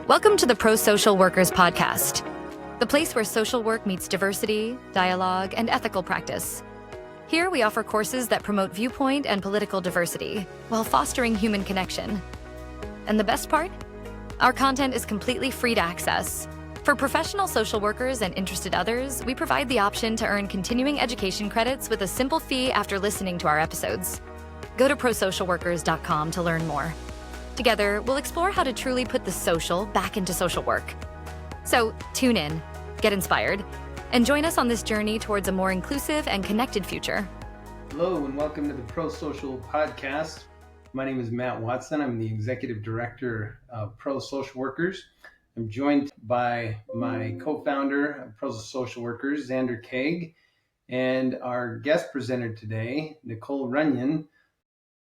Welcome to the Pro Social Workers Podcast, the place where social work meets diversity, dialogue, and ethical practice. Here we offer courses that promote viewpoint and political diversity while fostering human connection. And the best part? Our content is completely free to access. For professional social workers and interested others, we provide the option to earn continuing education credits with a simple fee after listening to our episodes. Go to prosocialworkers.com to learn more. Together, we'll explore how to truly put the social back into social work. So, tune in, get inspired, and join us on this journey towards a more inclusive and connected future. Hello, and welcome to the Pro Social Podcast. My name is Matt Watson. I'm the Executive Director of Pro Social Workers. I'm joined by my co-founder of Pro Social Workers, Xander Kaag, and our guest presenter today, Nicole Runyon,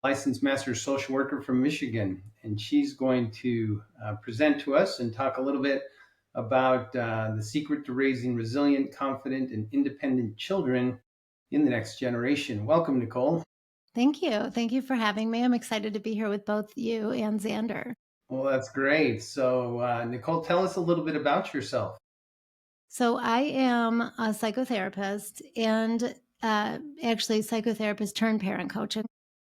licensed master social worker from Michigan. And she's going to present to us and talk a little bit about the secret to raising resilient, confident, and independent children in the next generation. Welcome, Nicole. Thank you. Thank you for having me. I'm excited to be here with both you and Xander. Well, that's great. So, Nicole, tell us a little bit about yourself. So I am a psychotherapist and actually psychotherapist turned parent coach.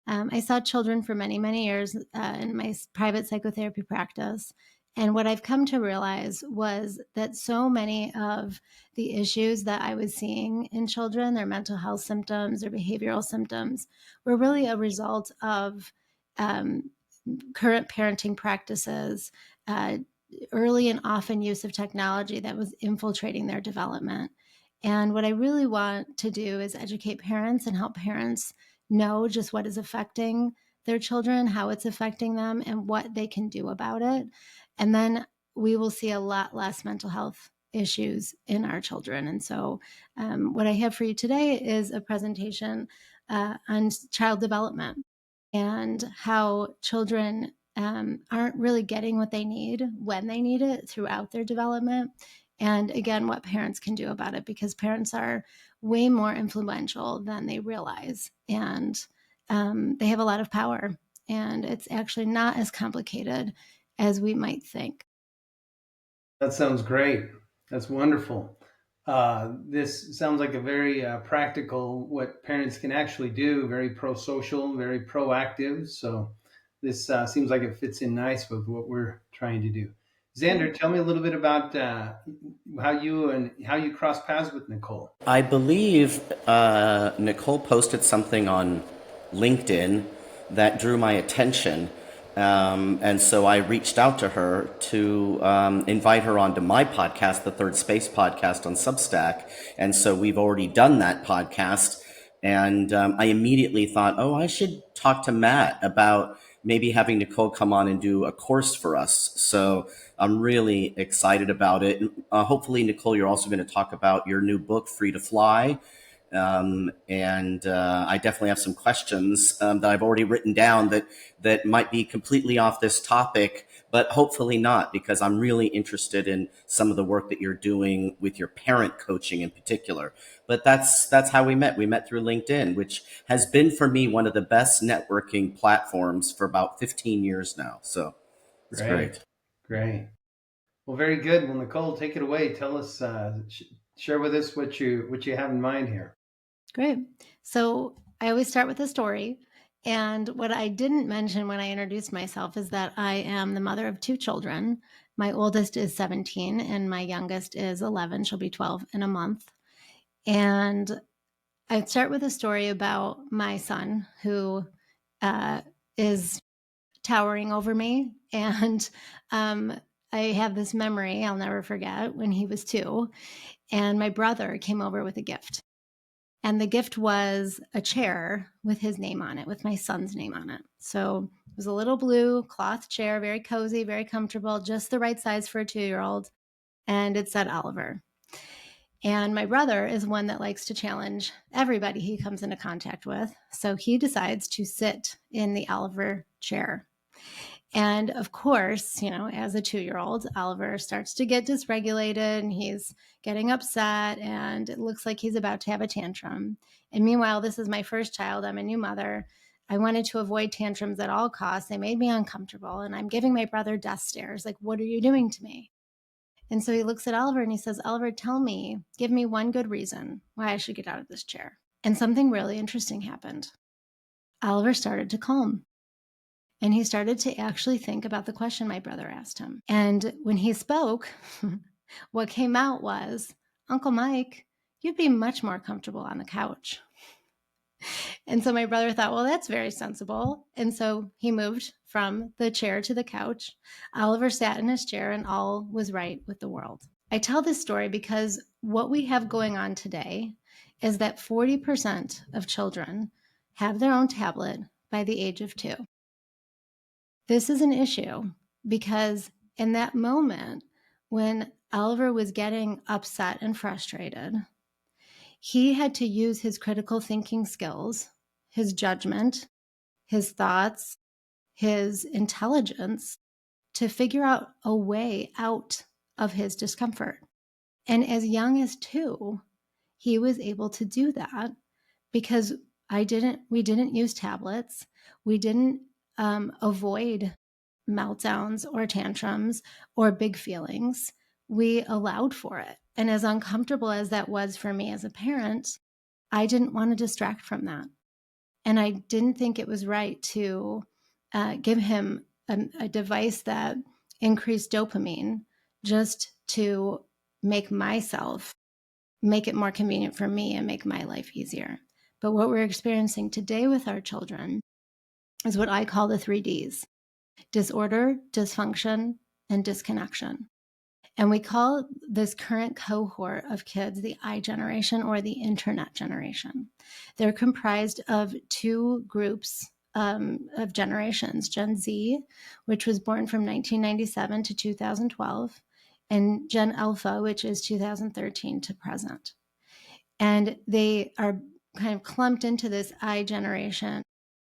I saw children for many, many years in my private psychotherapy practice. And what I've come to realize was that so many of the issues that I was seeing in children, their mental health symptoms, their behavioral symptoms, were really a result of current parenting practices, early and often use of technology that was infiltrating their development. And what I really want to do is educate parents and help parents know just what is affecting their children, how it's affecting them, and what they can do about it. And then we will see a lot less mental health issues in our children. And so what I have for you today is a presentation on child development and how children aren't really getting what they need when they need it throughout their development. And again, what parents can do about it, because parents are way more influential than they realize. And they have a lot of power. And it's actually not as complicated as we might think. That sounds great. That's wonderful. This sounds like a very practical, what parents can actually do, very pro-social, very proactive. So this seems like it fits in nice with what we're trying to do. Xander, tell me a little bit about how you crossed paths with Nicole. I believe Nicole posted something on LinkedIn that drew my attention. And so I reached out to her to invite her onto my podcast, the Third Space podcast on Substack. And so we've already done that podcast. And I immediately thought, I should talk to Matt about maybe having Nicole come on and do a course for us. So I'm really excited about it. Hopefully, Nicole, you're also going to talk about your new book, Free to Fly. And I definitely have some questions that I've already written down that might be completely off this topic, but hopefully not, because I'm really interested in some of the work that you're doing with your parent coaching in particular. But that's how we met. We met through LinkedIn, which has been for me one of the best networking platforms for about 15 years now. So it's great. Great. Well, very good. Well, Nicole, take it away. Tell us, share with us what you have in mind here. Great. So I always start with a story. And what I didn't mention when I introduced myself is that I am the mother of two children. My oldest is 17 and my youngest is 11. She'll be 12 in a month. And I'd start with a story about my son who is towering over me. And I have this memory I'll never forget when he was 2. And my brother came over with a gift. And the gift was a chair with his name on it, with my son's name on it. So it was a little blue cloth chair, very cozy, very comfortable, just the right size for a 2-year-old. And it said Oliver. And my brother is one that likes to challenge everybody he comes into contact with. So he decides to sit in the Oliver chair. And of course, as a 2-year-old, Oliver starts to get dysregulated and he's getting upset and it looks like he's about to have a tantrum. And meanwhile, this is my first child. I'm a new mother. I wanted to avoid tantrums at all costs. They made me uncomfortable. And I'm giving my brother death stares. Like, what are you doing to me? And so he looks at Oliver and he says, Oliver, give me one good reason why I should get out of this chair. And something really interesting happened. Oliver started to calm. And he started to actually think about the question my brother asked him. And when he spoke, what came out was, Uncle Mike, you'd be much more comfortable on the couch. And so my brother thought, well, that's very sensible. And so he moved from the chair to the couch. Oliver sat in his chair and all was right with the world. I tell this story because what we have going on today is that 40% of children have their own tablet by the age of 2. This is an issue because in that moment when Oliver was getting upset and frustrated, he had to use his critical thinking skills, his judgment, his thoughts, his intelligence to figure out a way out of his discomfort. And as young as 2, he was able to do that because we didn't use tablets. We didn't avoid meltdowns or tantrums or big feelings. We allowed for it. And as uncomfortable as that was for me as a parent, I didn't want to distract from that. And I didn't think it was right to give him a device that increased dopamine just to make it more convenient for me and make my life easier. But what we're experiencing today with our children is what I call the 3Ds: disorder, dysfunction, and disconnection. And we call this current cohort of kids the I generation or the internet generation. They're comprised of 2 groups of generations: Gen Z, which was born from 1997 to 2012, and Gen Alpha, which is 2013 to present. And they are kind of clumped into this I generation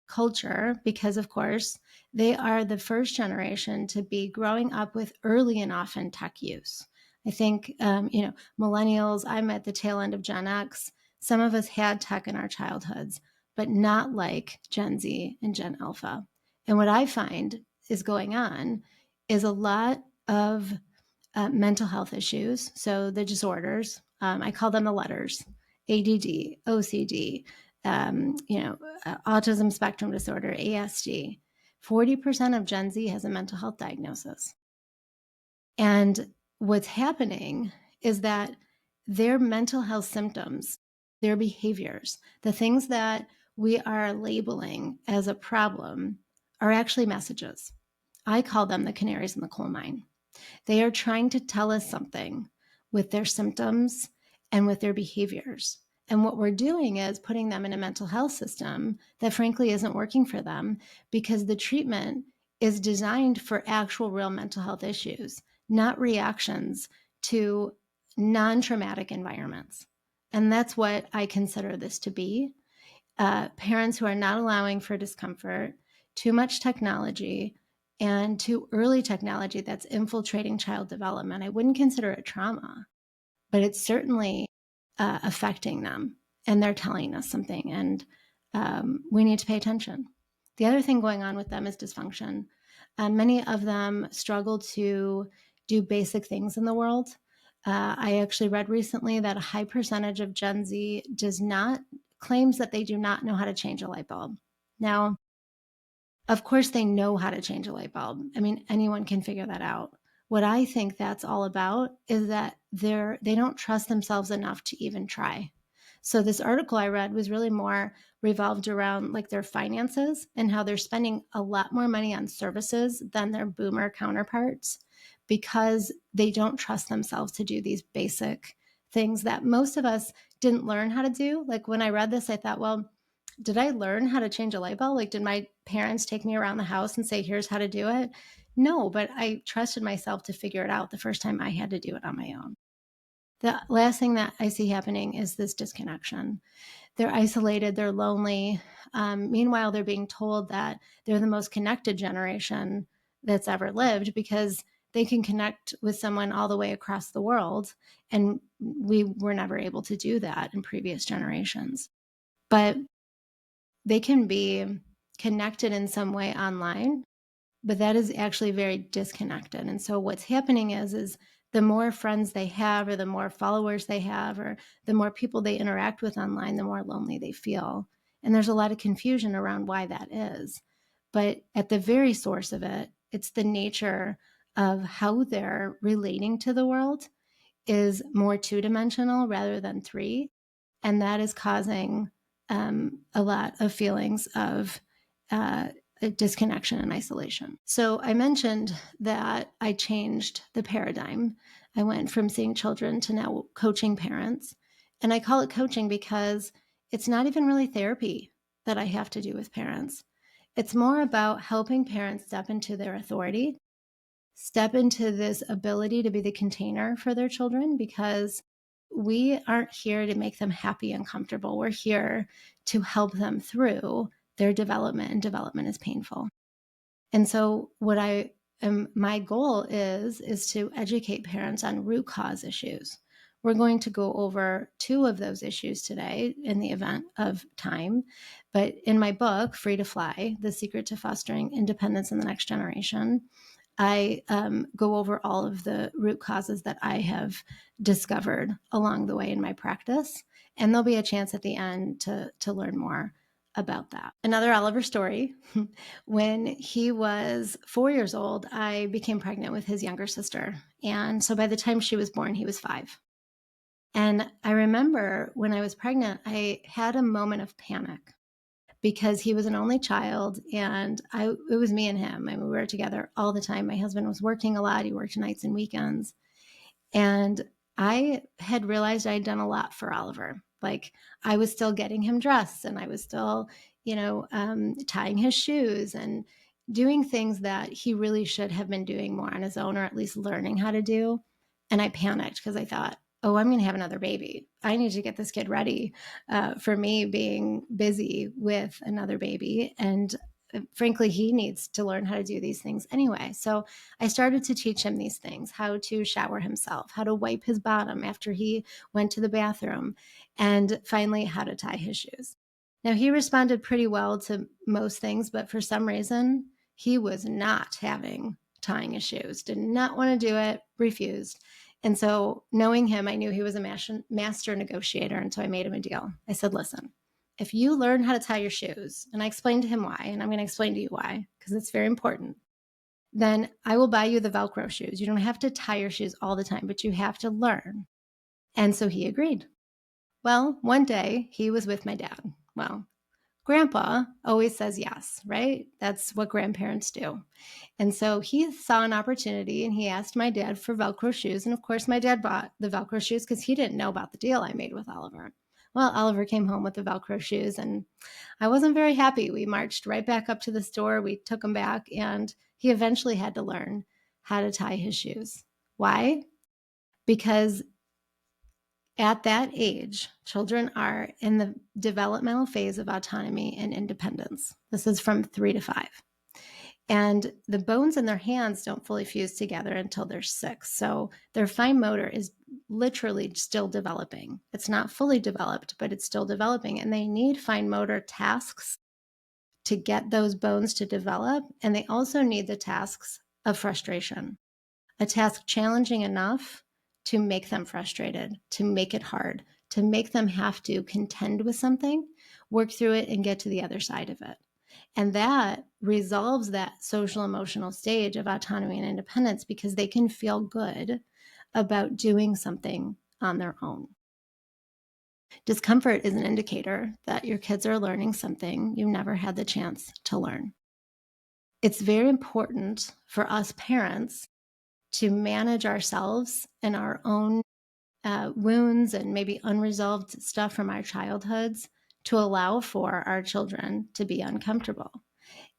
culture because, of course, they are the first generation to be growing up with early and often tech use. I think, millennials, I'm at the tail end of Gen X. Some of us had tech in our childhoods, but not like Gen Z and Gen Alpha. And what I find is going on is a lot of mental health issues. So the disorders, I call them the letters: ADD, OCD, autism spectrum disorder, ASD. 40% of Gen Z has a mental health diagnosis. And what's happening is that their mental health symptoms, their behaviors, the things that we are labeling as a problem are actually messages. I call them the canaries in the coal mine. They are trying to tell us something with their symptoms and with their behaviors. And what we're doing is putting them in a mental health system that frankly isn't working for them because the treatment is designed for actual real mental health issues, not reactions to non-traumatic environments. And that's what I consider this to be. Parents who are not allowing for discomfort, too much technology, and too early technology that's infiltrating child development. I wouldn't consider it trauma, but it's certainly affecting them, and they're telling us something, and we need to pay attention. The other thing going on with them is dysfunction. Many of them struggle to do basic things in the world. I actually read recently that a high percentage of Gen Z claims that they do not know how to change a light bulb. Now, of course, they know how to change a light bulb. I mean, anyone can figure that out. What I think that's all about is that they don't trust themselves enough to even try. So this article I read was really more revolved around like their finances and how they're spending a lot more money on services than their boomer counterparts because they don't trust themselves to do these basic things that most of us didn't learn how to do. Like when I read this, I thought, well, did I learn how to change a light bulb? Like, did my parents take me around the house and say, here's how to do it? No, but I trusted myself to figure it out the first time I had to do it on my own. The last thing that I see happening is this disconnection. They're isolated, they're lonely. Meanwhile, they're being told that they're the most connected generation that's ever lived because they can connect with someone all the way across the world. And we were never able to do that in previous generations. But they can be connected in some way online, but that is actually very disconnected. And so what's happening is the more friends they have, or the more followers they have, or the more people they interact with online, the more lonely they feel. And there's a lot of confusion around why that is. But at the very source of it, it's the nature of how they're relating to the world is more two-dimensional rather than three. And that is causing a lot of feelings of disconnection and isolation. So I mentioned that I changed the paradigm. I went from seeing children to now coaching parents. And I call it coaching because it's not even really therapy that I have to do with parents. It's more about helping parents step into their authority, step into this ability to be the container for their children, because we aren't here to make them happy and comfortable. We're here to help them through their development, and development is painful. And so my goal is to educate parents on root cause issues. We're going to go over 2 of those issues today in the event of time. But in my book, Free to Fly, The Secret to Fostering Independence in the Next Generation, I go over all of the root causes that I have discovered along the way in my practice. And there'll be a chance at the end to learn more about that. Another Oliver story. When he was 4 years old, I became pregnant with his younger sister. And so by the time she was born, he was 5. And I remember when I was pregnant, I had a moment of panic because he was an only child, and it was me and him. I mean, we were together all the time. My husband was working a lot. He worked nights and weekends. And I had realized I'd done a lot for Oliver. Like, I was still getting him dressed, and I was still, tying his shoes and doing things that he really should have been doing more on his own, or at least learning how to do. And I panicked because I thought, oh, I'm going to have another baby. I need to get this kid ready for me being busy with another baby. And frankly, he needs to learn how to do these things anyway. So I started to teach him these things: how to shower himself, how to wipe his bottom after he went to the bathroom, and finally, how to tie his shoes. Now, he responded pretty well to most things, but for some reason, he was not having tying his shoes, did not want to do it, refused. And so, knowing him, I knew he was a master negotiator. And so I made him a deal. I said, listen, if you learn how to tie your shoes, and I explained to him why, and I'm going to explain to you why, because it's very important, then I will buy you the Velcro shoes. You don't have to tie your shoes all the time, but you have to learn. And so he agreed. Well, one day he was with my dad. Well, Grandpa always says yes, right? That's what grandparents do. And so he saw an opportunity, and he asked my dad for Velcro shoes. And of course, my dad bought the Velcro shoes because he didn't know about the deal I made with Oliver. Well, Oliver came home with the Velcro shoes, and I wasn't very happy. We marched right back up to the store. We took him back, and he eventually had to learn how to tie his shoes. Why? Because at that age, children are in the developmental phase of autonomy and independence. This is from 3 to 5. And the bones in their hands don't fully fuse together until they're 6. So their fine motor is literally still developing. It's not fully developed, but it's still developing. And they need fine motor tasks to get those bones to develop. And they also need the tasks of frustration, a task challenging enough to make them frustrated, to make it hard, to make them have to contend with something, work through it, and get to the other side of it. And that resolves that social emotional stage of autonomy and independence, because they can feel good about doing something on their own. Discomfort is an indicator that your kids are learning something you never had the chance to learn. It's very important for us parents to manage ourselves and our own wounds and maybe unresolved stuff from our childhoods to allow for our children to be uncomfortable.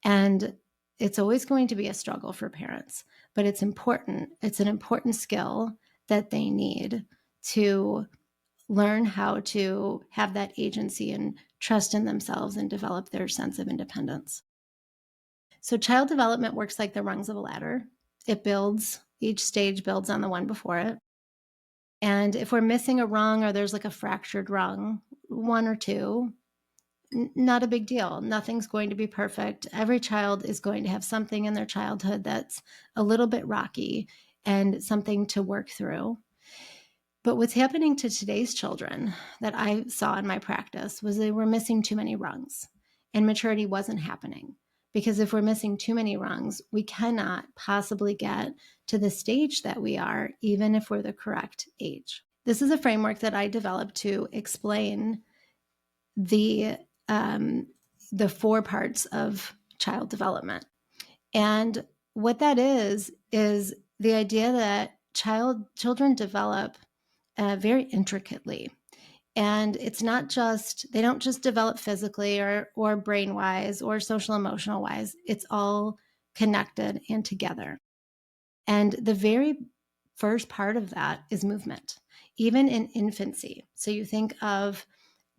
And it's always going to be a struggle for parents, but it's important. It's an important skill that they need to learn how to have that agency and trust in themselves and develop their sense of independence. So child development works like the rungs of a ladder. It builds, each stage builds on the one before it. And if we're missing a rung, or there's like a fractured rung, 1 or 2, not a big deal. Nothing's going to be perfect. Every child is going to have something in their childhood that's a little bit rocky and something to work through. But what's happening to today's children that I saw in my practice was they were missing too many rungs, and maturity wasn't happening. Because if we're missing too many rungs, we cannot possibly get to the stage that we are, even if we're the correct age. This is a framework that I developed to explain the 4 parts of child development. And what that is the idea that children develop very intricately. And it's not just, they don't just develop physically or brain wise or social emotional wise. It's all connected and together. And the very first part of that is movement, even in infancy. So you think of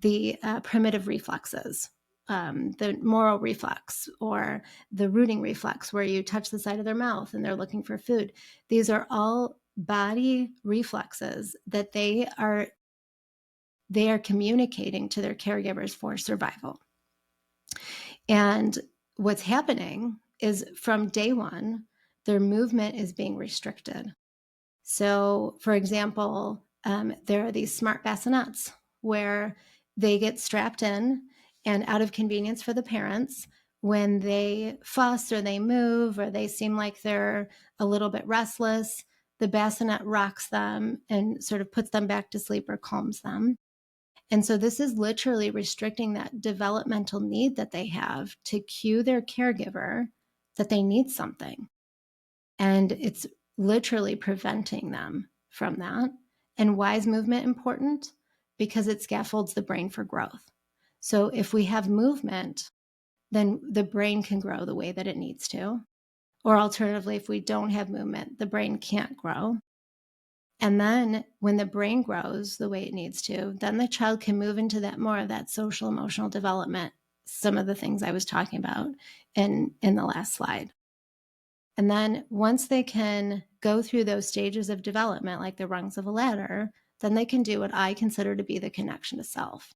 the primitive reflexes, the moral reflex or the rooting reflex, where you touch the side of their mouth and they're looking for food. These are all body reflexes that they are communicating to their caregivers for survival. And what's happening is from day one, their movement is being restricted. So, for example, there are these smart bassinets where they get strapped in, and out of convenience for the parents, when they fuss or they move or they seem like they're a little bit restless, the bassinet rocks them and sort of puts them back to sleep or calms them. And so this is literally restricting that developmental need that they have to cue their caregiver that they need something. And it's literally preventing them from that. And why is movement important? Because it scaffolds the brain for growth. So if we have movement, then the brain can grow the way that it needs to. Or alternatively, if we don't have movement, the brain can't grow. And then when the brain grows the way it needs to, then the child can move into that more of that social emotional development, some of the things I was talking about in the last slide. And then once they can go through those stages of development, like the rungs of a ladder, then they can do what I consider to be the connection to self.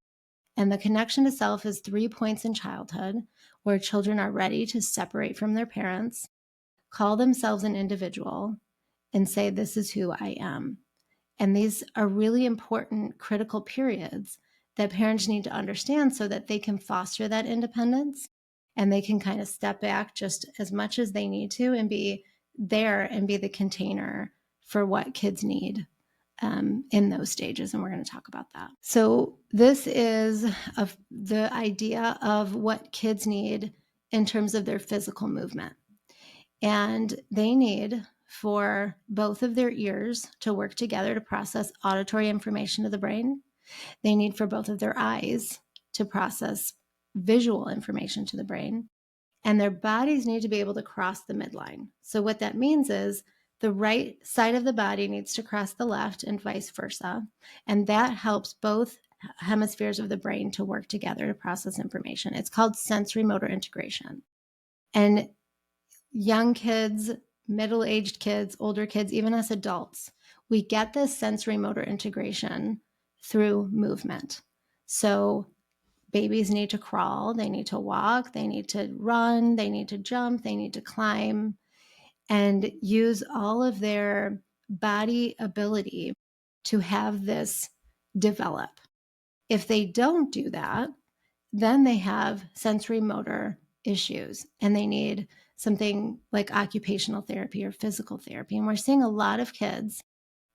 And the connection to self is 3 points in childhood where children are ready to separate from their parents, call themselves an individual, and say, this is who I am. And these are really important, critical periods that parents need to understand so that they can foster that independence and they can kind of step back just as much as they need to and be there and be the container for what kids need in those stages. And we're going to talk about that. So this is the idea of what kids need in terms of their physical movement. And they need for both of their ears to work together to process auditory information to the brain. They need for both of their eyes to process visual information to the brain. And their bodies need to be able to cross the midline. So what that means is the right side of the body needs to cross the left and vice versa. And that helps both hemispheres of the brain to work together to process information. It's called sensory motor integration. And young kids, middle-aged kids, older kids, even us adults, we get this sensory motor integration through movement. So babies need to crawl, they need to walk, they need to run, they need to jump, they need to climb, and use all of their body ability to have this develop. If they don't do that, then they have sensory motor issues and they need something like occupational therapy or physical therapy. And we're seeing a lot of kids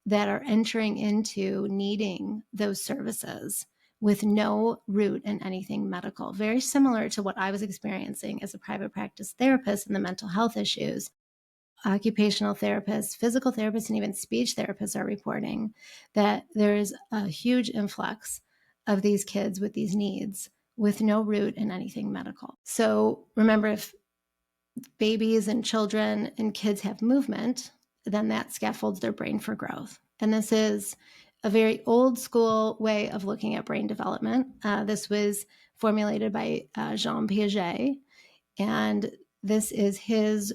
that are entering into needing those services with no root in anything medical, very similar to what I was experiencing as a private practice therapist and the mental health issues. Occupational therapists, physical therapists, and even speech therapists are reporting that there is a huge influx of these kids with these needs with no root in anything medical. So remember, if babies and children and kids have movement, then that scaffolds their brain for growth. And this is a very old school way of looking at brain development. This was formulated by Jean Piaget, and this is his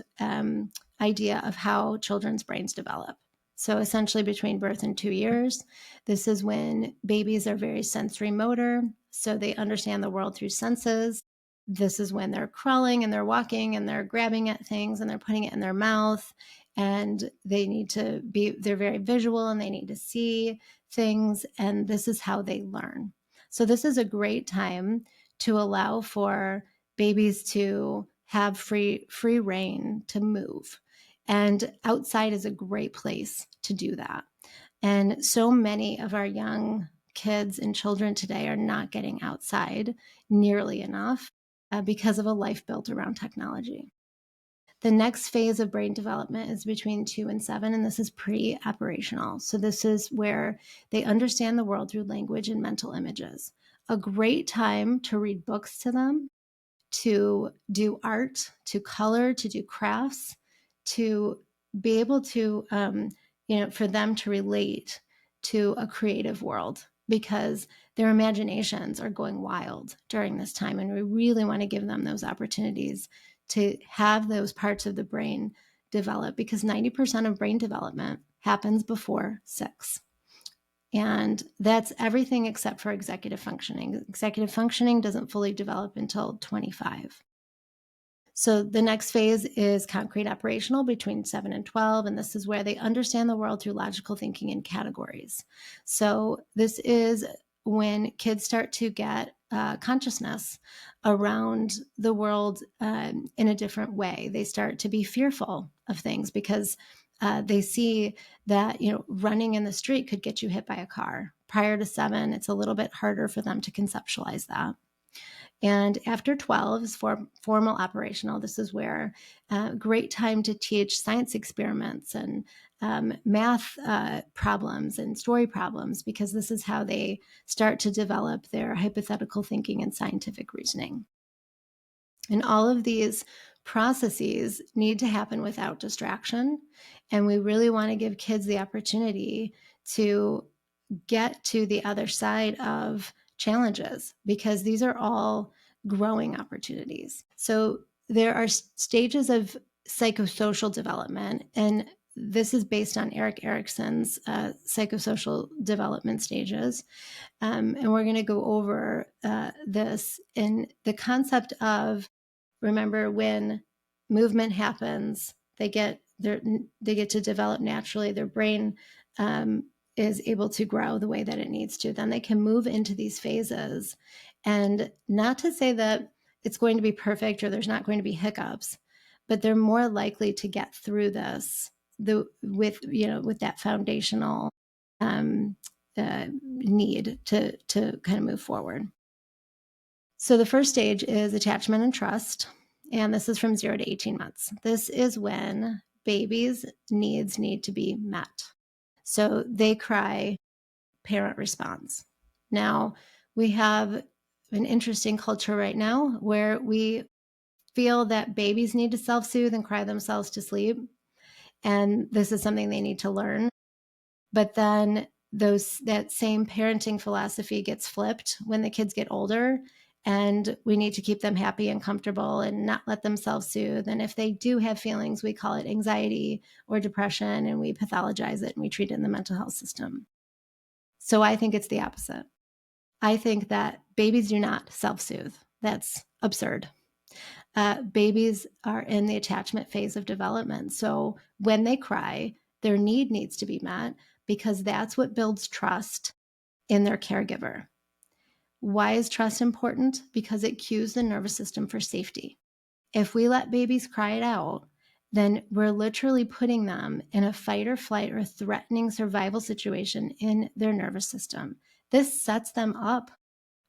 idea of how children's brains develop. So essentially between birth and 2 years, this is when babies are very sensory motor. So they understand the world through senses. This is when they're crawling and they're walking and they're grabbing at things and they're putting it in their mouth. And they're very visual and they need to see things. And this is how they learn. So this is a great time to allow for babies to have free reign to move. And outside is a great place to do that. And so many of our young kids and children today are not getting outside nearly enough because of a life built around technology. The next phase of brain development is between 2 and 7, and this is pre-operational. So this is where they understand the world through language and mental images. A great time to read books to them, to do art, to color, to do crafts, to be able to, for them to relate to a creative world, because their imaginations are going wild during this time. And we really want to give them those opportunities to have those parts of the brain develop, because 90% of brain development happens before 6. And that's everything except for executive functioning. Executive functioning doesn't fully develop until 25. So the next phase is concrete operational between 7 and 12. And this is where they understand the world through logical thinking in categories. So this is when kids start to get consciousness around the world in a different way. They start to be fearful of things because they see that, running in the street could get you hit by a car. Prior to 7, it's a little bit harder for them to conceptualize that. And after 12 is formal operational. This is where great time to teach science experiments and math problems and story problems, because this is how they start to develop their hypothetical thinking and scientific reasoning. And all of these processes need to happen without distraction. And we really want to give kids the opportunity to get to the other side of challenges, because these are all growing opportunities. So there are stages of psychosocial development, and this is based on Erik Erikson's psychosocial development stages. And we're going to go over this in the concept of, remember, when movement happens, they get to develop naturally. Their brain is able to grow the way that it needs to. Then they can move into these phases. And not to say that it's going to be perfect or there's not going to be hiccups, but they're more likely to get through this with that foundational need to kind of move forward. So the first stage is attachment and trust. And this is from 0 to 18 months. This is when babies' needs need to be met. So they cry, parent responds. Now, we have an interesting culture right now where we feel that babies need to self-soothe and cry themselves to sleep. And this is something they need to learn. But then that same parenting philosophy gets flipped when the kids get older, and we need to keep them happy and comfortable and not let them self-soothe. And if they do have feelings, we call it anxiety or depression, and we pathologize it and we treat it in the mental health system. So I think it's the opposite. I think that babies do not self-soothe. That's absurd. Babies are in the attachment phase of development. So when they cry, their need needs to be met, because that's what builds trust in their caregiver. Why is trust important? Because it cues the nervous system for safety. If we let babies cry it out, then we're literally putting them in a fight or flight or threatening survival situation in their nervous system. This sets them up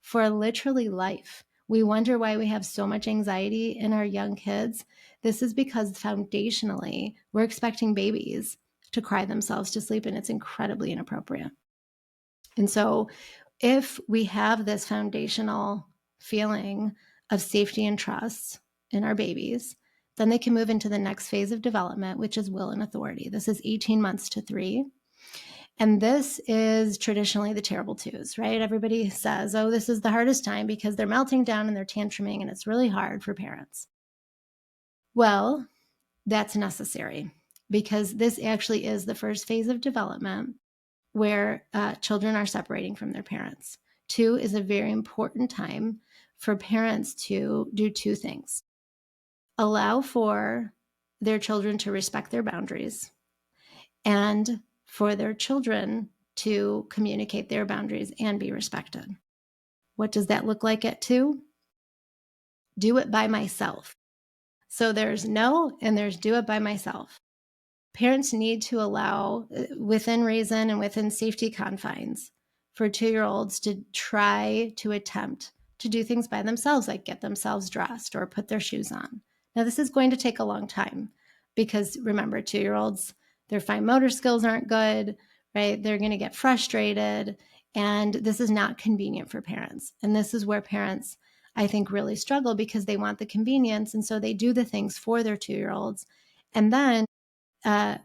for literally life. We wonder why we have so much anxiety in our young kids. This is because foundationally, we're expecting babies to cry themselves to sleep, and it's incredibly inappropriate. And so if we have this foundational feeling of safety and trust in our babies, then they can move into the next phase of development, which is will and authority. This is 18 months to 3. And this is traditionally the terrible twos, right? Everybody says, oh, this is the hardest time because they're melting down and they're tantruming and it's really hard for parents. Well, that's necessary, because this actually is the first phase of development where children are separating from their parents. 2 is a very important time for parents to do 2 things. Allow for their children to respect their boundaries and for their children to communicate their boundaries and be respected. What does that look like at 2? Do it by myself. So there's no and there's do it by myself. Parents need to allow, within reason and within safety confines, for 2-year-olds to try to attempt to do things by themselves, like get themselves dressed or put their shoes on. Now, this is going to take a long time because remember, 2-year-olds, their fine motor skills aren't good, right? They're going to get frustrated, and this is not convenient for parents. And this is where parents, I think, really struggle because they want the convenience. And so they do the things for their 2-year-olds. And then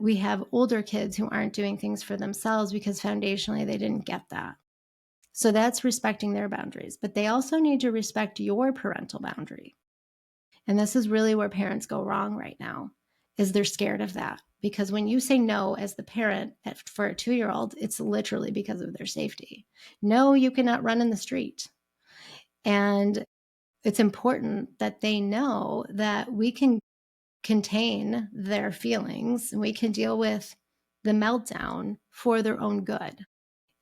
we have older kids who aren't doing things for themselves because foundationally they didn't get that. So that's respecting their boundaries. But they also need to respect your parental boundary. And this is really where parents go wrong right now, is they're scared of that. Because when you say no as the parent for a 2-year-old, it's literally because of their safety. No, you cannot run in the street. And it's important that they know that we can contain their feelings and we can deal with the meltdown for their own good.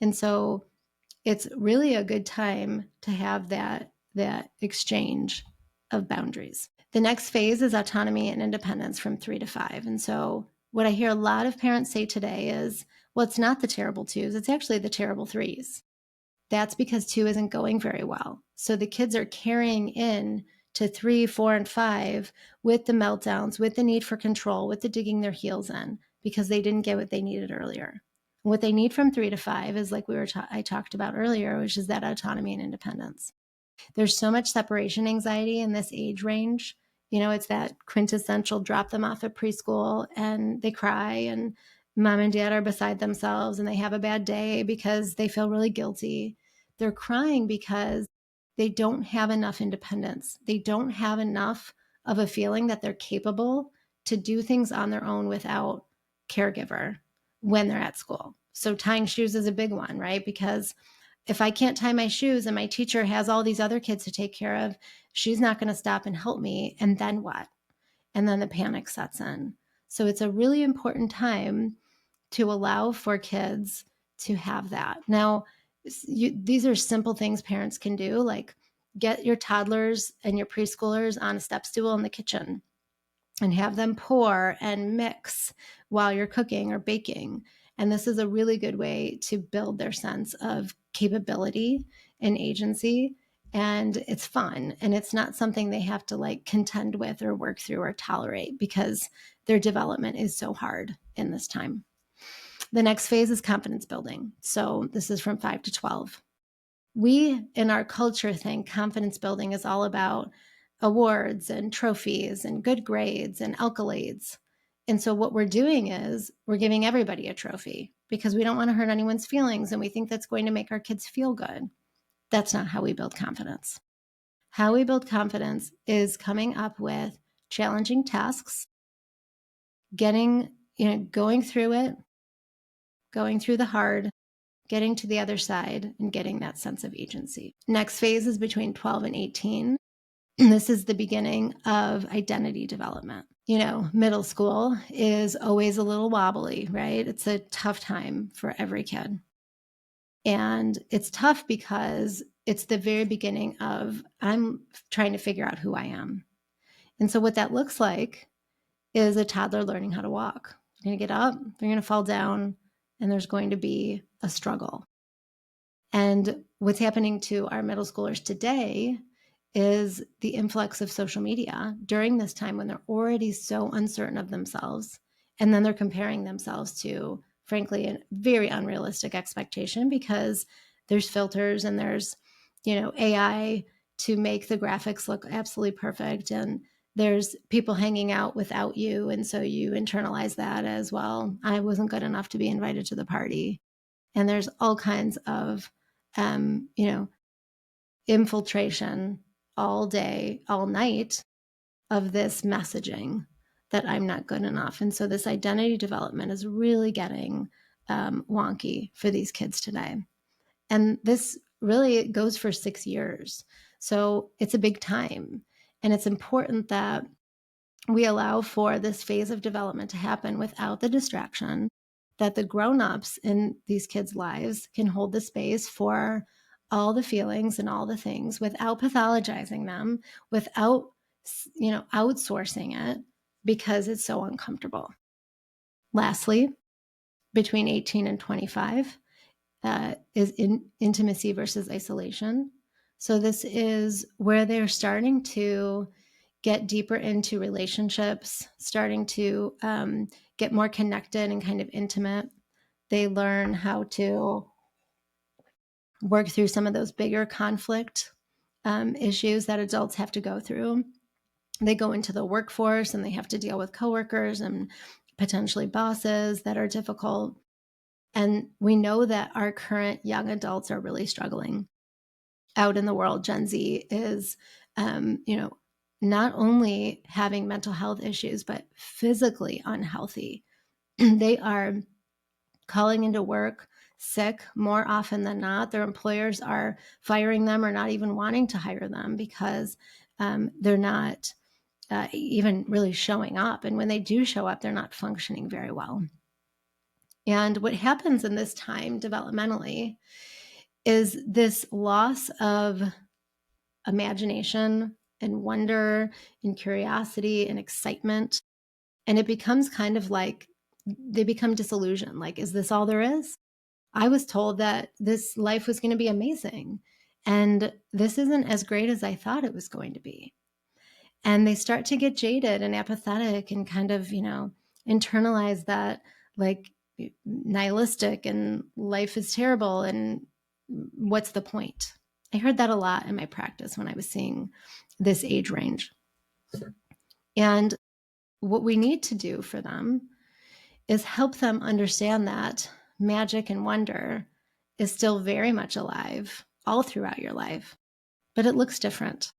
And so it's really a good time to have that exchange of boundaries. The next phase is autonomy and independence from 3 to 5. And so what I hear a lot of parents say today is, well, it's not the terrible 2s, it's actually the terrible 3s. That's because 2 isn't going very well. So the kids are carrying in to 3, 4, and 5 with the meltdowns, with the need for control, with the digging their heels in because they didn't get what they needed earlier. And what they need from 3 to 5 is like I talked about earlier, which is that autonomy and independence. There's so much separation anxiety in this age range. You know, it's that quintessential drop them off at preschool and they cry and mom and dad are beside themselves and they have a bad day because they feel really guilty. They're crying because they don't have enough independence. They don't have enough of a feeling that they're capable to do things on their own without caregiver when they're at school. So tying shoes is a big one, right? Because if I can't tie my shoes and my teacher has all these other kids to take care of, she's not going to stop and help me. And then what? And then the panic sets in. So it's a really important time to allow for kids to have that. Now, these are simple things parents can do, like get your toddlers and your preschoolers on a step stool in the kitchen and have them pour and mix while you're cooking or baking. And this is a really good way to build their sense of capability and agency. And it's fun. And it's not something they have to like contend with or work through or tolerate because their development is so hard in this time. The next phase is confidence building. So this is from 5 to 12. We in our culture think confidence building is all about awards and trophies and good grades and accolades. And so what we're doing is we're giving everybody a trophy because we don't want to hurt anyone's feelings and we think that's going to make our kids feel good. That's not how we build confidence. How we build confidence is coming up with challenging tasks, going through it, going through the hard, getting to the other side, and getting that sense of agency. Next phase is between 12 and 18. This is the beginning of identity development. You know, middle school is always a little wobbly, right? It's a tough time for every kid. And it's tough because it's the very beginning of I'm trying to figure out who I am. And so what that looks like is a toddler learning how to walk. They're going to get up, they're going to fall down, and there's going to be a struggle. And what's happening to our middle schoolers today is the influx of social media during this time when they're already so uncertain of themselves. And then they're comparing themselves to, frankly, a very unrealistic expectation because there's filters and there's, AI to make the graphics look absolutely perfect. And there's people hanging out without you. And so you internalize that as well. I wasn't good enough to be invited to the party. And there's all kinds of, infiltration all day, all night of this messaging that I'm not good enough. And so this identity development is really getting wonky for these kids today. And this really it goes for 6 years. So it's a big time. And it's important that we allow for this phase of development to happen without the distraction, that the grown-ups in these kids' lives can hold the space for all the feelings and all the things without pathologizing them, without, outsourcing it because it's so uncomfortable. Lastly, between 18 and 25 is intimacy versus isolation. So this is where they're starting to get deeper into relationships, starting to get more connected and kind of intimate. They learn how to work through some of those bigger conflict issues that adults have to go through. They go into the workforce and they have to deal with coworkers and potentially bosses that are difficult. And we know that our current young adults are really struggling out in the world. Gen Z is, not only having mental health issues, but physically unhealthy. They are calling into work sick more often than not. Their employers are firing them or not even wanting to hire them because they're not even really showing up. And when they do show up, they're not functioning very well. And what happens in this time developmentally is this loss of imagination and wonder and curiosity and excitement. And it becomes kind of like they become disillusioned. Like, is this all there is? I was told that this life was going to be amazing. And this isn't as great as I thought it was going to be. And they start to get jaded and apathetic and kind of, internalize that like nihilistic and life is terrible and what's the point? I heard that a lot in my practice when I was seeing this age range. And what we need to do for them is help them understand that magic and wonder is still very much alive all throughout your life, but it looks different.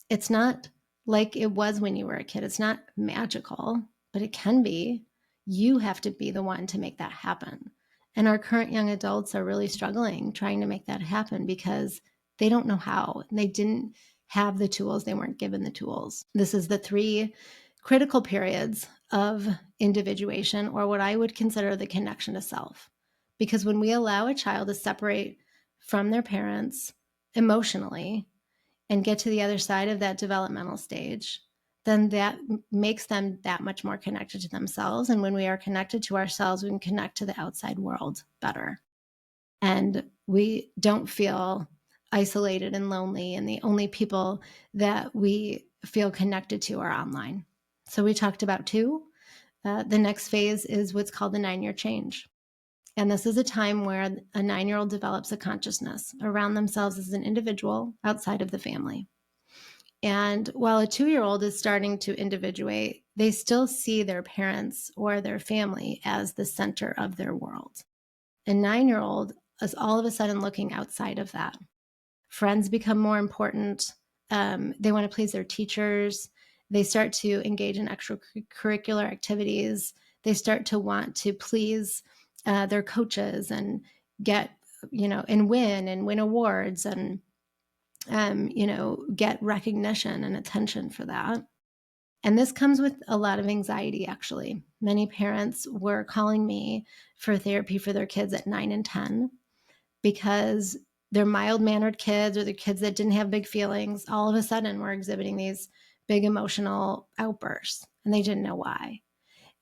It's not like it was when you were a kid. It's not magical, but it can be. You have to be the one to make that happen. And our current young adults are really struggling trying to make that happen because they don't know how. They didn't have the tools. They weren't given the tools. This is the 3 critical periods of individuation, or what I would consider the connection to self. Because when we allow a child to separate from their parents emotionally and get to the other side of that developmental stage, then that makes them that much more connected to themselves. And when we are connected to ourselves, we can connect to the outside world better. And we don't feel isolated and lonely. And the only people that we feel connected to are online. So we talked about 2. The next phase is what's called the 9-year change. And this is a time where a 9-year-old develops a consciousness around themselves as an individual outside of the family. And while a 2-year-old is starting to individuate, they still see their parents or their family as the center of their world. A 9-year-old is all of a sudden looking outside of that. Friends become more important. They want to please their teachers. They start to engage in extracurricular activities. They start to want to please their coaches and get, and win awards and, get recognition and attention for that. And this comes with a lot of anxiety, actually. Many parents were calling me for therapy for their kids at 9 and 10 because they're mild-mannered kids or the kids that didn't have big feelings all of a sudden were exhibiting these big emotional outbursts, and they didn't know why.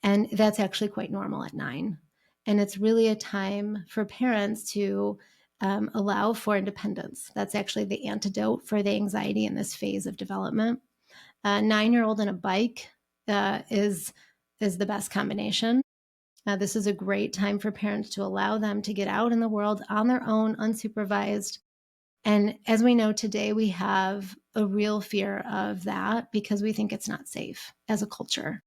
And that's actually quite normal at 9. And it's really a time for parents to allow for independence. That's actually the antidote for the anxiety in this phase of development. A 9-year-old on a bike is the best combination. This is a great time for parents to allow them to get out in the world on their own, unsupervised. And as we know today, we have a real fear of that because we think it's not safe as a culture.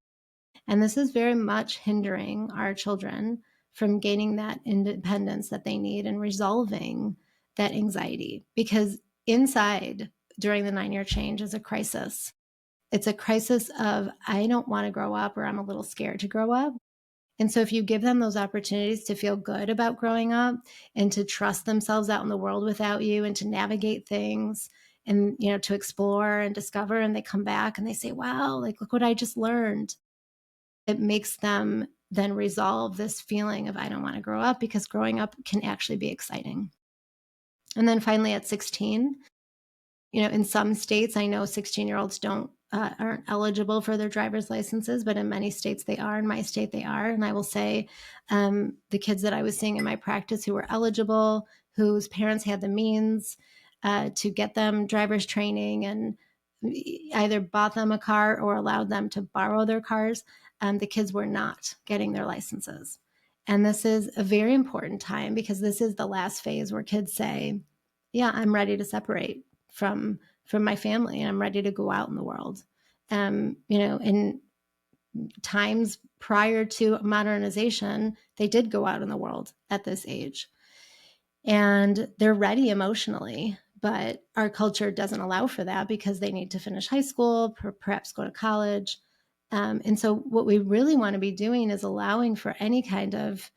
And this is very much hindering our children from gaining that independence that they need and resolving that anxiety. Because inside, during the 9-year change, is a crisis. It's a crisis of, I don't want to grow up, or I'm a little scared to grow up. And so if you give them those opportunities to feel good about growing up and to trust themselves out in the world without you and to navigate things and, to explore and discover, and they come back and they say, wow, like, look what I just learned. It makes them then resolve this feeling of, I don't want to grow up, because growing up can actually be exciting. And then finally at 16, in some states, I know 16-year-olds aren't eligible for their driver's licenses, but in many states they are. In my state, they are. And I will say the kids that I was seeing in my practice who were eligible, whose parents had the means to get them driver's training and either bought them a car or allowed them to borrow their cars, the kids were not getting their licenses. And this is a very important time, because this is the last phase where kids say, yeah, I'm ready to separate from my family, and I'm ready to go out in the world. In times prior to modernization, they did go out in the world at this age, and they're ready emotionally, but our culture doesn't allow for that, because they need to finish high school, perhaps go to college. And so what we really want to be doing is allowing for any kind of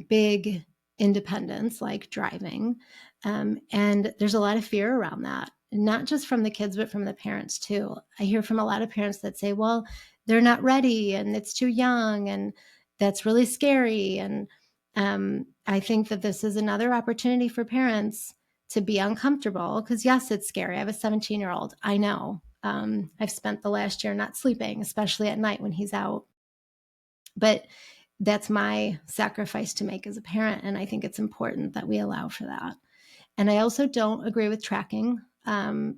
big independence, like driving. And there's a lot of fear around that, not just from the kids, but from the parents too. I hear from a lot of parents that say, well, they're not ready and it's too young, and that's really scary. And I think that this is another opportunity for parents to be uncomfortable, because yes, it's scary. I have a 17-year-old. I know. I've spent the last year not sleeping, especially at night when he's out. But that's my sacrifice to make as a parent. And I think it's important that we allow for that. And I also don't agree with tracking,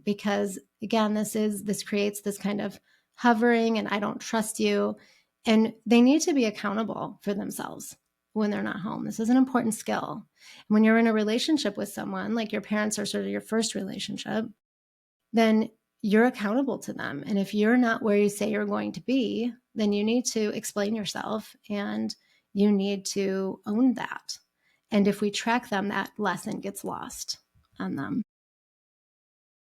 because again, this creates this kind of hovering, and I don't trust you. And they need to be accountable for themselves when they're not home. This is an important skill. When you're in a relationship with someone, like your parents are sort of your first relationship, then you're accountable to them. And if you're not where you say you're going to be, then you need to explain yourself, and you need to own that. And if we track them, that lesson gets lost on them.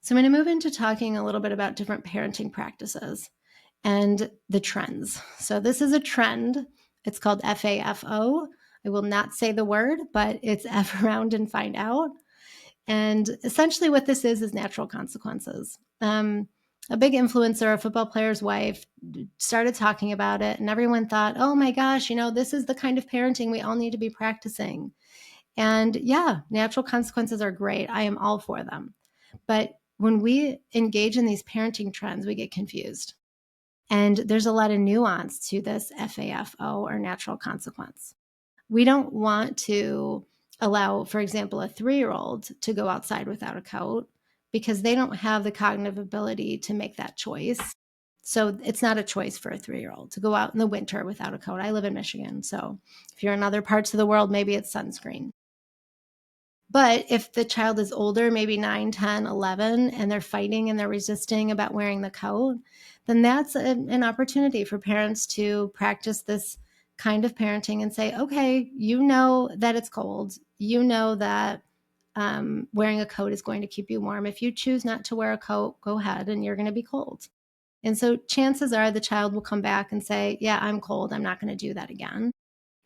So I'm going to move into talking a little bit about different parenting practices and the trends. So this is a trend. It's called FAFO. I will not say the word, but it's F around and find out. And essentially what this is natural consequences. A big influencer, a football player's wife, started talking about it, and everyone thought, oh my gosh, this is the kind of parenting we all need to be practicing. And yeah, natural consequences are great. I am all for them. But when we engage in these parenting trends, we get confused. And there's a lot of nuance to this FAFO, or natural consequence. We don't want to allow, for example, a 3-year-old to go outside without a coat, because they don't have the cognitive ability to make that choice. So it's not a choice for a 3-year-old to go out in the winter without a coat. I live in Michigan, so if you're in other parts of the world, maybe it's sunscreen. But if the child is older, maybe 9, 10, 11, and they're fighting and they're resisting about wearing the coat, then that's an opportunity for parents to practice this kind of parenting and say, okay, you know that it's cold. You know that wearing a coat is going to keep you warm. If you choose not to wear a coat, go ahead, and you're going to be cold. And so chances are the child will come back and say, yeah, I'm cold. I'm not going to do that again.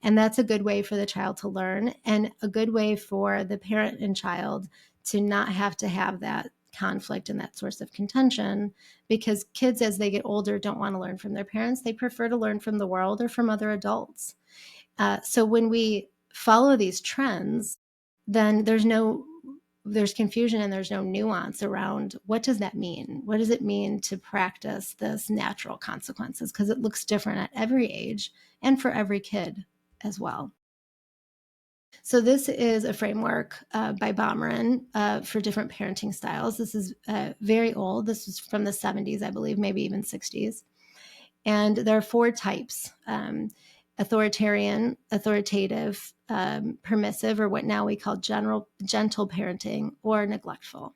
And that's a good way for the child to learn, and a good way for the parent and child to not have to have that conflict and that source of contention, because kids, as they get older, don't want to learn from their parents. They prefer to learn from the world or from other adults. So when we follow these trends, then there's confusion and there's no nuance around what does that mean? What does it mean to practice this natural consequences? Because it looks different at every age and for every kid as well. So this is a framework by Baumeren for different parenting styles. This is very old. This was from the 70s, I believe, maybe even 60s. And there are 4 types: authoritarian, authoritative, permissive, or what now we call gentle parenting, or neglectful.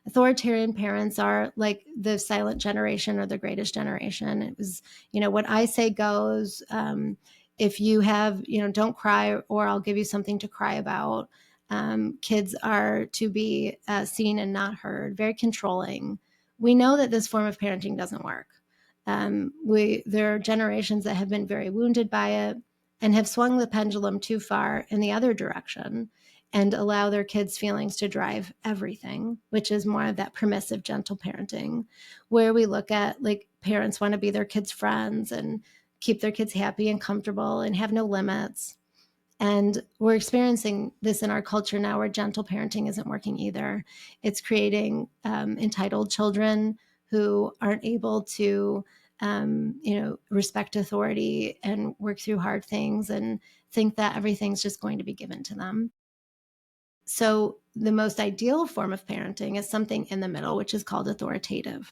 Authoritarian parents are like the silent generation or the greatest generation. It was, what I say goes. If you have, don't cry, or I'll give you something to cry about. Kids are to be seen and not heard, very controlling. We know that this form of parenting doesn't work. There are generations that have been very wounded by it. and have swung the pendulum too far in the other direction and allow their kids' feelings to drive everything, which is more of that permissive, gentle parenting, where we look at like parents want to be their kids' friends and keep their kids happy and comfortable and have no limits. And we're experiencing this in our culture now where gentle parenting isn't working either. It's creating entitled children who aren't able to, respect authority and work through hard things and think that everything's just going to be given to them. So the most ideal form of parenting is something in the middle, which is called authoritative.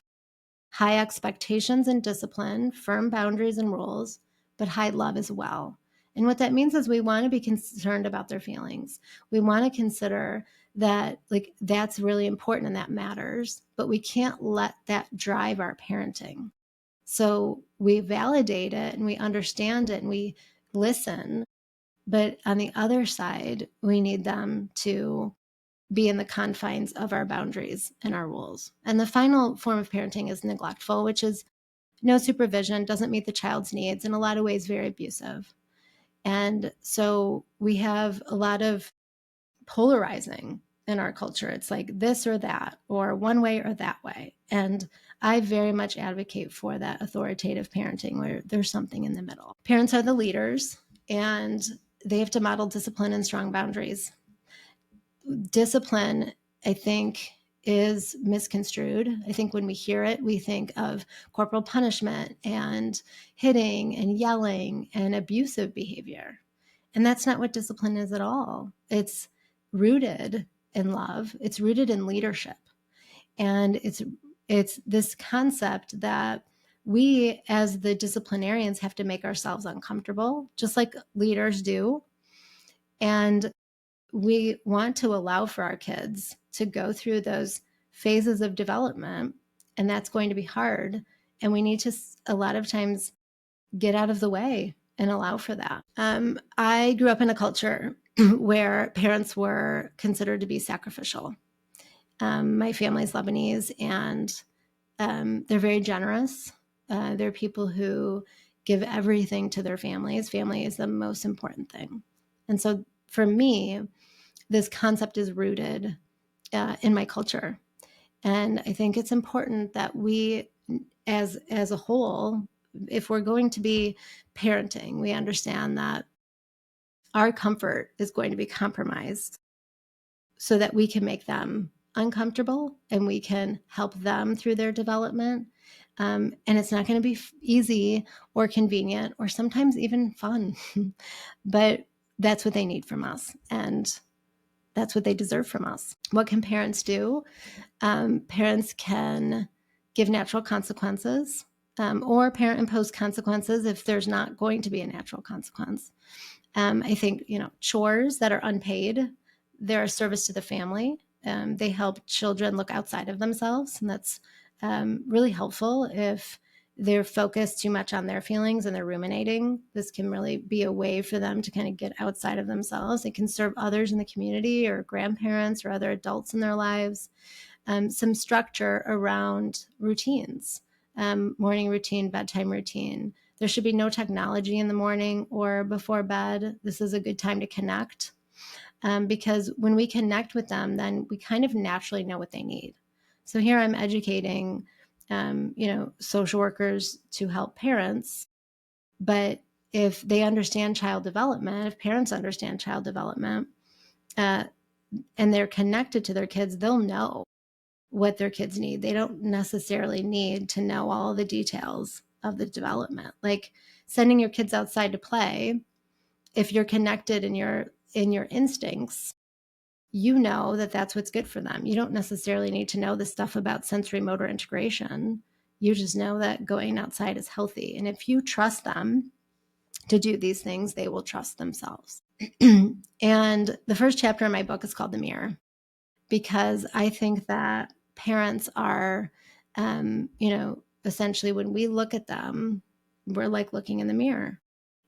High expectations and discipline, firm boundaries and rules, but high love as well. And what that means is we want to be concerned about their feelings. We want to consider that like that's really important and that matters, but we can't let that drive our parenting. So we validate it and we understand it and we listen. But on the other side, we need them to be in the confines of our boundaries and our rules. And the final form of parenting is neglectful, which is no supervision, doesn't meet the child's needs, in a lot of ways very abusive. And so we have a lot of polarizing in our culture. It's like this or that, or one way or that way. And I very much advocate for that authoritative parenting where there's something in the middle. Parents are the leaders and they have to model discipline and strong boundaries. Discipline, I think, is misconstrued. I think when we hear it, we think of corporal punishment and hitting and yelling and abusive behavior. And that's not what discipline is at all. It's rooted in love. It's rooted in leadership. And it's this concept that we as the disciplinarians have to make ourselves uncomfortable, just like leaders do. And we want to allow for our kids to go through those phases of development, and that's going to be hard. And we need to, a lot of times, get out of the way and allow for that. I grew up in a culture where parents were considered to be sacrificial. My family's Lebanese, and they're very generous. They're people who give everything to their families. Family is the most important thing. And so for me, this concept is rooted in my culture. And I think it's important that we, as a whole, if we're going to be parenting, we understand that our comfort is going to be compromised so that we can make them uncomfortable and we can help them through their development. And it's not going to be easy or convenient or sometimes even fun, but that's what they need from us. And that's what they deserve from us. What can parents do? Parents can give natural consequences or parent impose consequences if there's not going to be a natural consequence. I think, chores that are unpaid, they're a service to the family. They help children look outside of themselves. And that's really helpful if they're focused too much on their feelings and they're ruminating. This can really be a way for them to kind of get outside of themselves. It can serve others in the community or grandparents or other adults in their lives. Some structure around routines, morning routine, bedtime routine. There should be no technology in the morning or before bed. This is a good time to connect because when we connect with them, then we kind of naturally know what they need. So here I'm educating social workers to help parents. But if they understand child development, if parents understand child development, and they're connected to their kids, they'll know what their kids need. They don't necessarily need to know all the details of the development. Like sending your kids outside to play, if you're connected in your instincts, you know that that's what's good for them. You don't necessarily need to know the stuff about sensory motor integration. You just know that going outside is healthy. And if you trust them to do these things, they will trust themselves. And the first chapter in my book is called The Mirror, because I think that parents are, essentially when we look at them, we're like looking in the mirror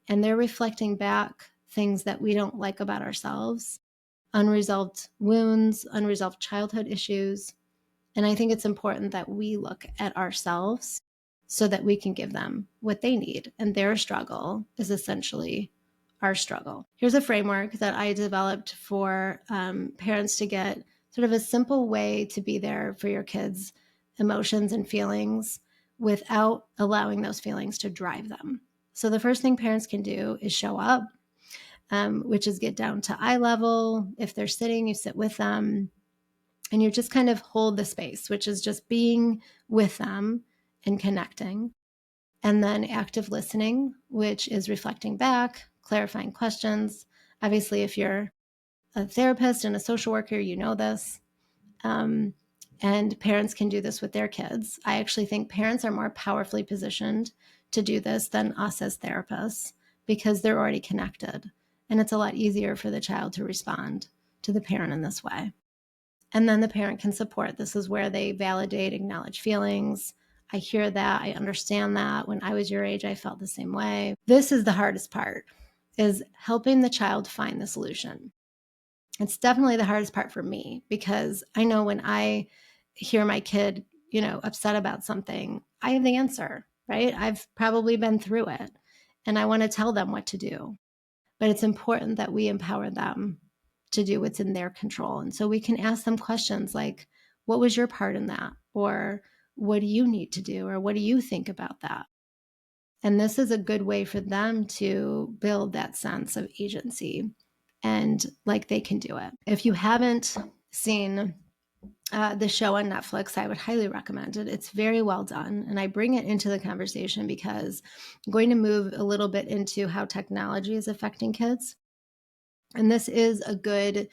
and they're reflecting back things that we don't like about ourselves. Unresolved wounds, unresolved childhood issues. And I think it's important that we look at ourselves so that we can give them what they need. And their struggle is essentially our struggle. Here's a framework that I developed for parents to get sort of a simple way to be there for your kids' emotions and feelings without allowing those feelings to drive them. So the first thing parents can do is show up, which is get down to eye level. If they're sitting, you sit with them and you just kind of hold the space, which is just being with them and connecting. And then active listening, which is reflecting back, clarifying questions. Obviously, if you're a therapist and a social worker, you know this. And parents can do this with their kids. I actually think parents are more powerfully positioned to do this than us as therapists because they're already connected. And it's a lot easier for the child to respond to the parent in this way. And then the parent can support. This is where they validate, acknowledge feelings. I hear that. I understand that. When I was your age, I felt the same way. This is the hardest part, is helping the child find the solution. It's definitely the hardest part for me because I know when I hear my kid, upset about something, I have the answer, right? I've probably been through it and I want to tell them what to do. But it's important that we empower them to do what's in their control. And so we can ask them questions like, what was your part in that? Or what do you need to do? Or what do you think about that? And this is a good way for them to build that sense of agency and like they can do it. If you haven't seen the show on Netflix, I would highly recommend it. It's very well done. And I bring it into the conversation because I'm going to move a little bit into how technology is affecting kids. And this is a good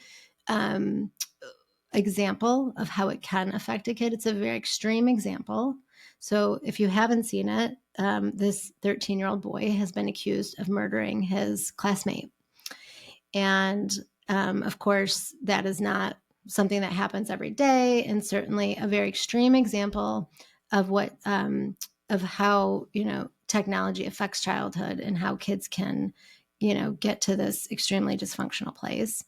example of how it can affect a kid. It's a very extreme example. So if you haven't seen it, this 13-year-old boy has been accused of murdering his classmate. And of course, that is not something that happens every day, and certainly a very extreme example of what of how technology affects childhood and how kids can get to this extremely dysfunctional place.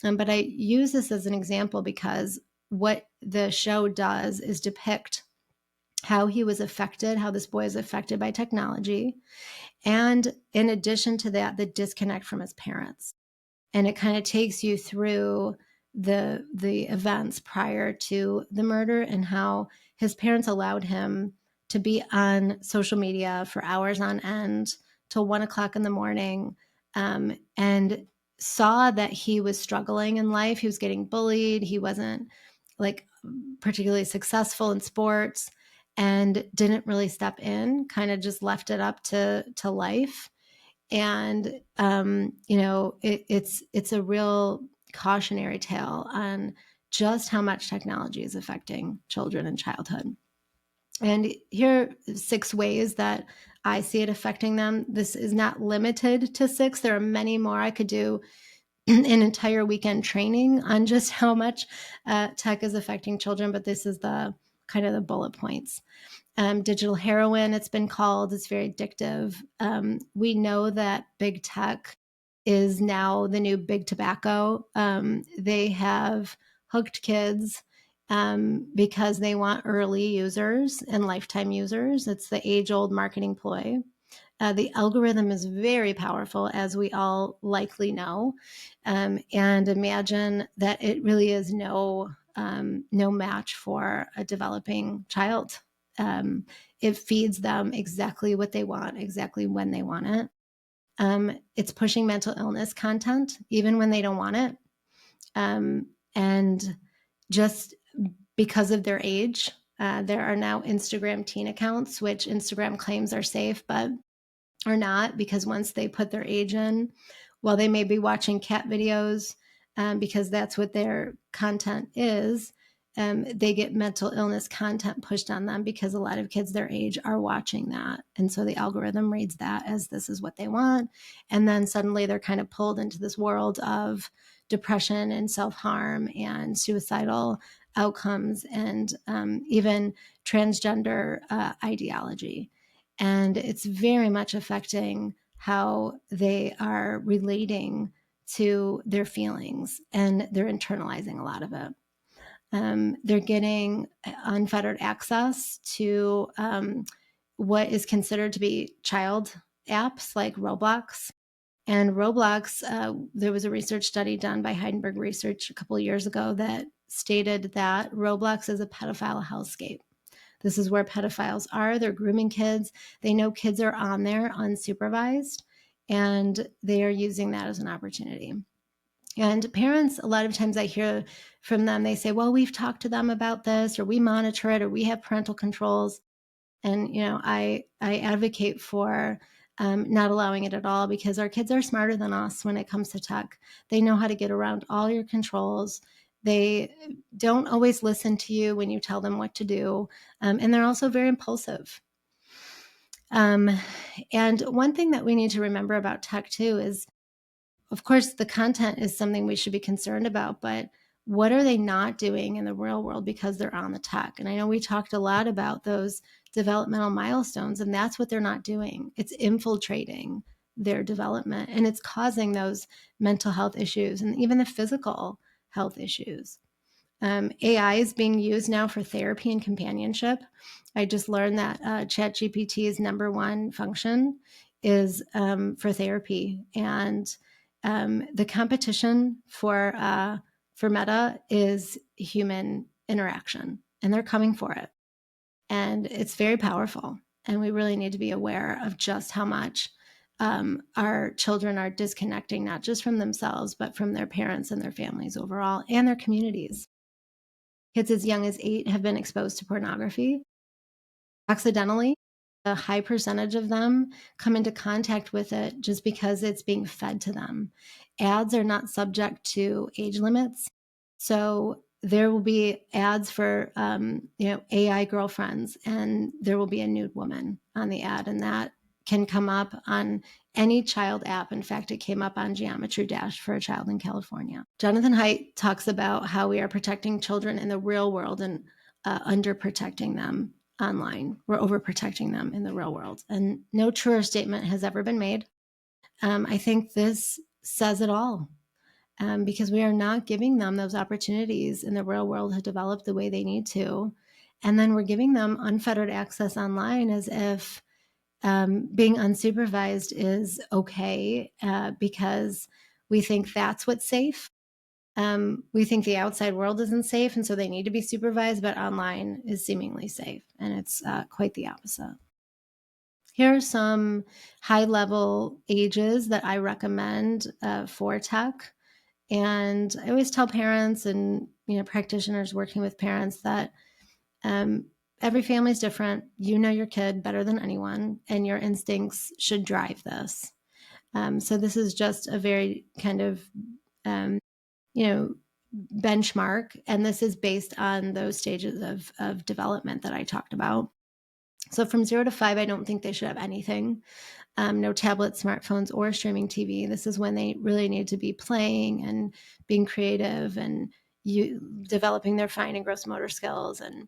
But I use this as an example because what the show does is depict how he was affected, how this boy is affected by technology, and in addition to that, the disconnect from his parents. And it kind of takes you through the events prior to the murder and how his parents allowed him to be on social media for hours on end till 1:00 in the morning, and saw that he was struggling in life. He was getting bullied. He wasn't like particularly successful in sports and didn't really step in, kind of just left it up to life. And it's a real cautionary tale on just how much technology is affecting children in childhood. And here are 6 ways that I see it affecting them. This is not limited to 6. There are many more. I could do an entire weekend training on just how much tech is affecting children, but this is the kind of the bullet points. Digital heroin, it's been called. It's very addictive. We know that big tech is now the new big tobacco. They have hooked kids because they want early users and lifetime users. It's the age-old marketing ploy. The algorithm is very powerful, as we all likely know. And imagine that it really is no match for a developing child. It feeds them exactly what they want, exactly when they want it. It's pushing mental illness content, even when they don't want it. And just because of their age, there are now Instagram teen accounts, which Instagram claims are safe, but are not, because once they put their age in, while they may be watching cat videos, because that's what their content is, they get mental illness content pushed on them because a lot of kids their age are watching that. And so the algorithm reads that as this is what they want. And then suddenly they're kind of pulled into this world of depression and self-harm and suicidal outcomes and even transgender ideology. And it's very much affecting how they are relating to their feelings, and they're internalizing a lot of it. They're getting unfettered access to what is considered to be child apps like Roblox. And Roblox, there was a research study done by Heidelberg Research a couple of years ago that stated that Roblox is a pedophile hellscape. This is where pedophiles are. They're grooming kids. They know kids are on there unsupervised, and they are using that as an opportunity. And parents, a lot of times I hear from them, they say, well, we've talked to them about this, or we monitor it, or we have parental controls. And, I advocate for not allowing it at all, because our kids are smarter than us when it comes to tech. They know how to get around all your controls. They don't always listen to you when you tell them what to do. And they're also very impulsive. And one thing that we need to remember about tech too is, of course, the content is something we should be concerned about, but what are they not doing in the real world because they're on the tech? And I know we talked a lot about those developmental milestones, and that's what they're not doing. It's infiltrating their development, and it's causing those mental health issues and even the physical health issues. AI is being used now for therapy and companionship. I just learned that ChatGPT's number one function is for therapy, and the competition for Meta is human interaction, and they're coming for it, and it's very powerful. And we really need to be aware of just how much our children are disconnecting, not just from themselves, but from their parents and their families overall, and their communities. Kids as young as 8 have been exposed to pornography accidentally. A high percentage of them come into contact with it just because it's being fed to them. Ads are not subject to age limits. So there will be ads for, AI girlfriends, and there will be a nude woman on the ad, and that can come up on any child app. In fact, it came up on Geometry Dash for a child in California. Jonathan Haidt talks about how we are protecting children in the real world and underprotecting them online. We're overprotecting them in the real world. And no truer statement has ever been made. I think this says it all, because we are not giving them those opportunities in the real world to develop the way they need to. And then we're giving them unfettered access online as if being unsupervised is okay, because we think that's what's safe. We think the outside world isn't safe, and so they need to be supervised, but online is seemingly safe, and it's quite the opposite. Here are some high-level ages that I recommend for tech. And I always tell parents and practitioners working with parents that every family is different. You know your kid better than anyone, and your instincts should drive this. So this is just a very kind of benchmark, and this is based on those stages of development that I talked about. So from 0 to 5, I don't think they should have anything. No tablets, smartphones, or streaming TV. This is when they really need to be playing and being creative and developing their fine and gross motor skills. And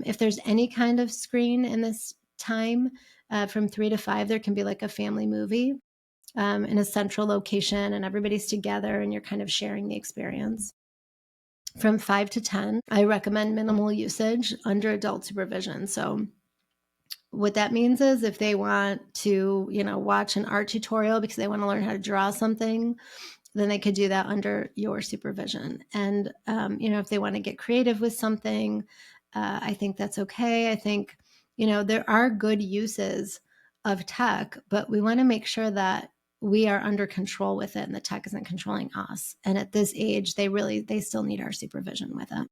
if there's any kind of screen in this time, from 3 to 5, there can be like a family movie in a central location, and everybody's together and you're kind of sharing the experience. From 5 to 10, I recommend minimal usage under adult supervision. So what that means is if they want to, watch an art tutorial because they want to learn how to draw something, then they could do that under your supervision. And, if they want to get creative with something, I think that's okay. I think, there are good uses of tech, but we want to make sure that we are under control with it and the tech isn't controlling us. And at this age, they still need our supervision with it.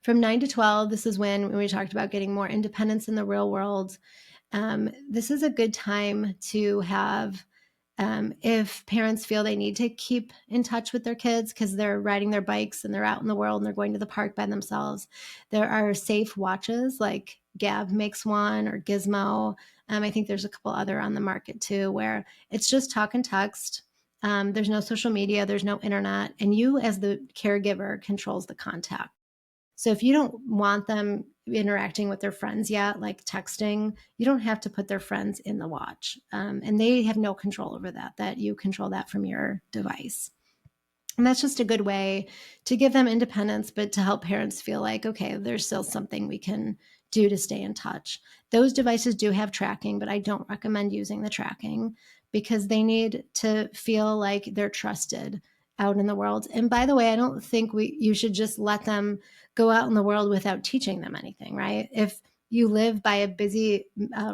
From 9 to 12, this is when we talked about getting more independence in the real world. This is a good time to have, if parents feel they need to keep in touch with their kids because they're riding their bikes and they're out in the world and they're going to the park by themselves, there are safe watches like Gab makes one, or Gizmo. I think there's a couple other on the market too, where it's just talk and text. There's no social media, there's no internet, and you as the caregiver controls the contact. So if you don't want them interacting with their friends yet, like texting, you don't have to put their friends in the watch. And they have no control over that you control that from your device. And that's just a good way to give them independence, but to help parents feel like, okay, there's still something we can do to stay in touch. Those devices do have tracking, but I don't recommend using the tracking because they need to feel like they're trusted out in the world. And by the way, I don't think you should just let them go out in the world without teaching them anything, right? If you live by a busy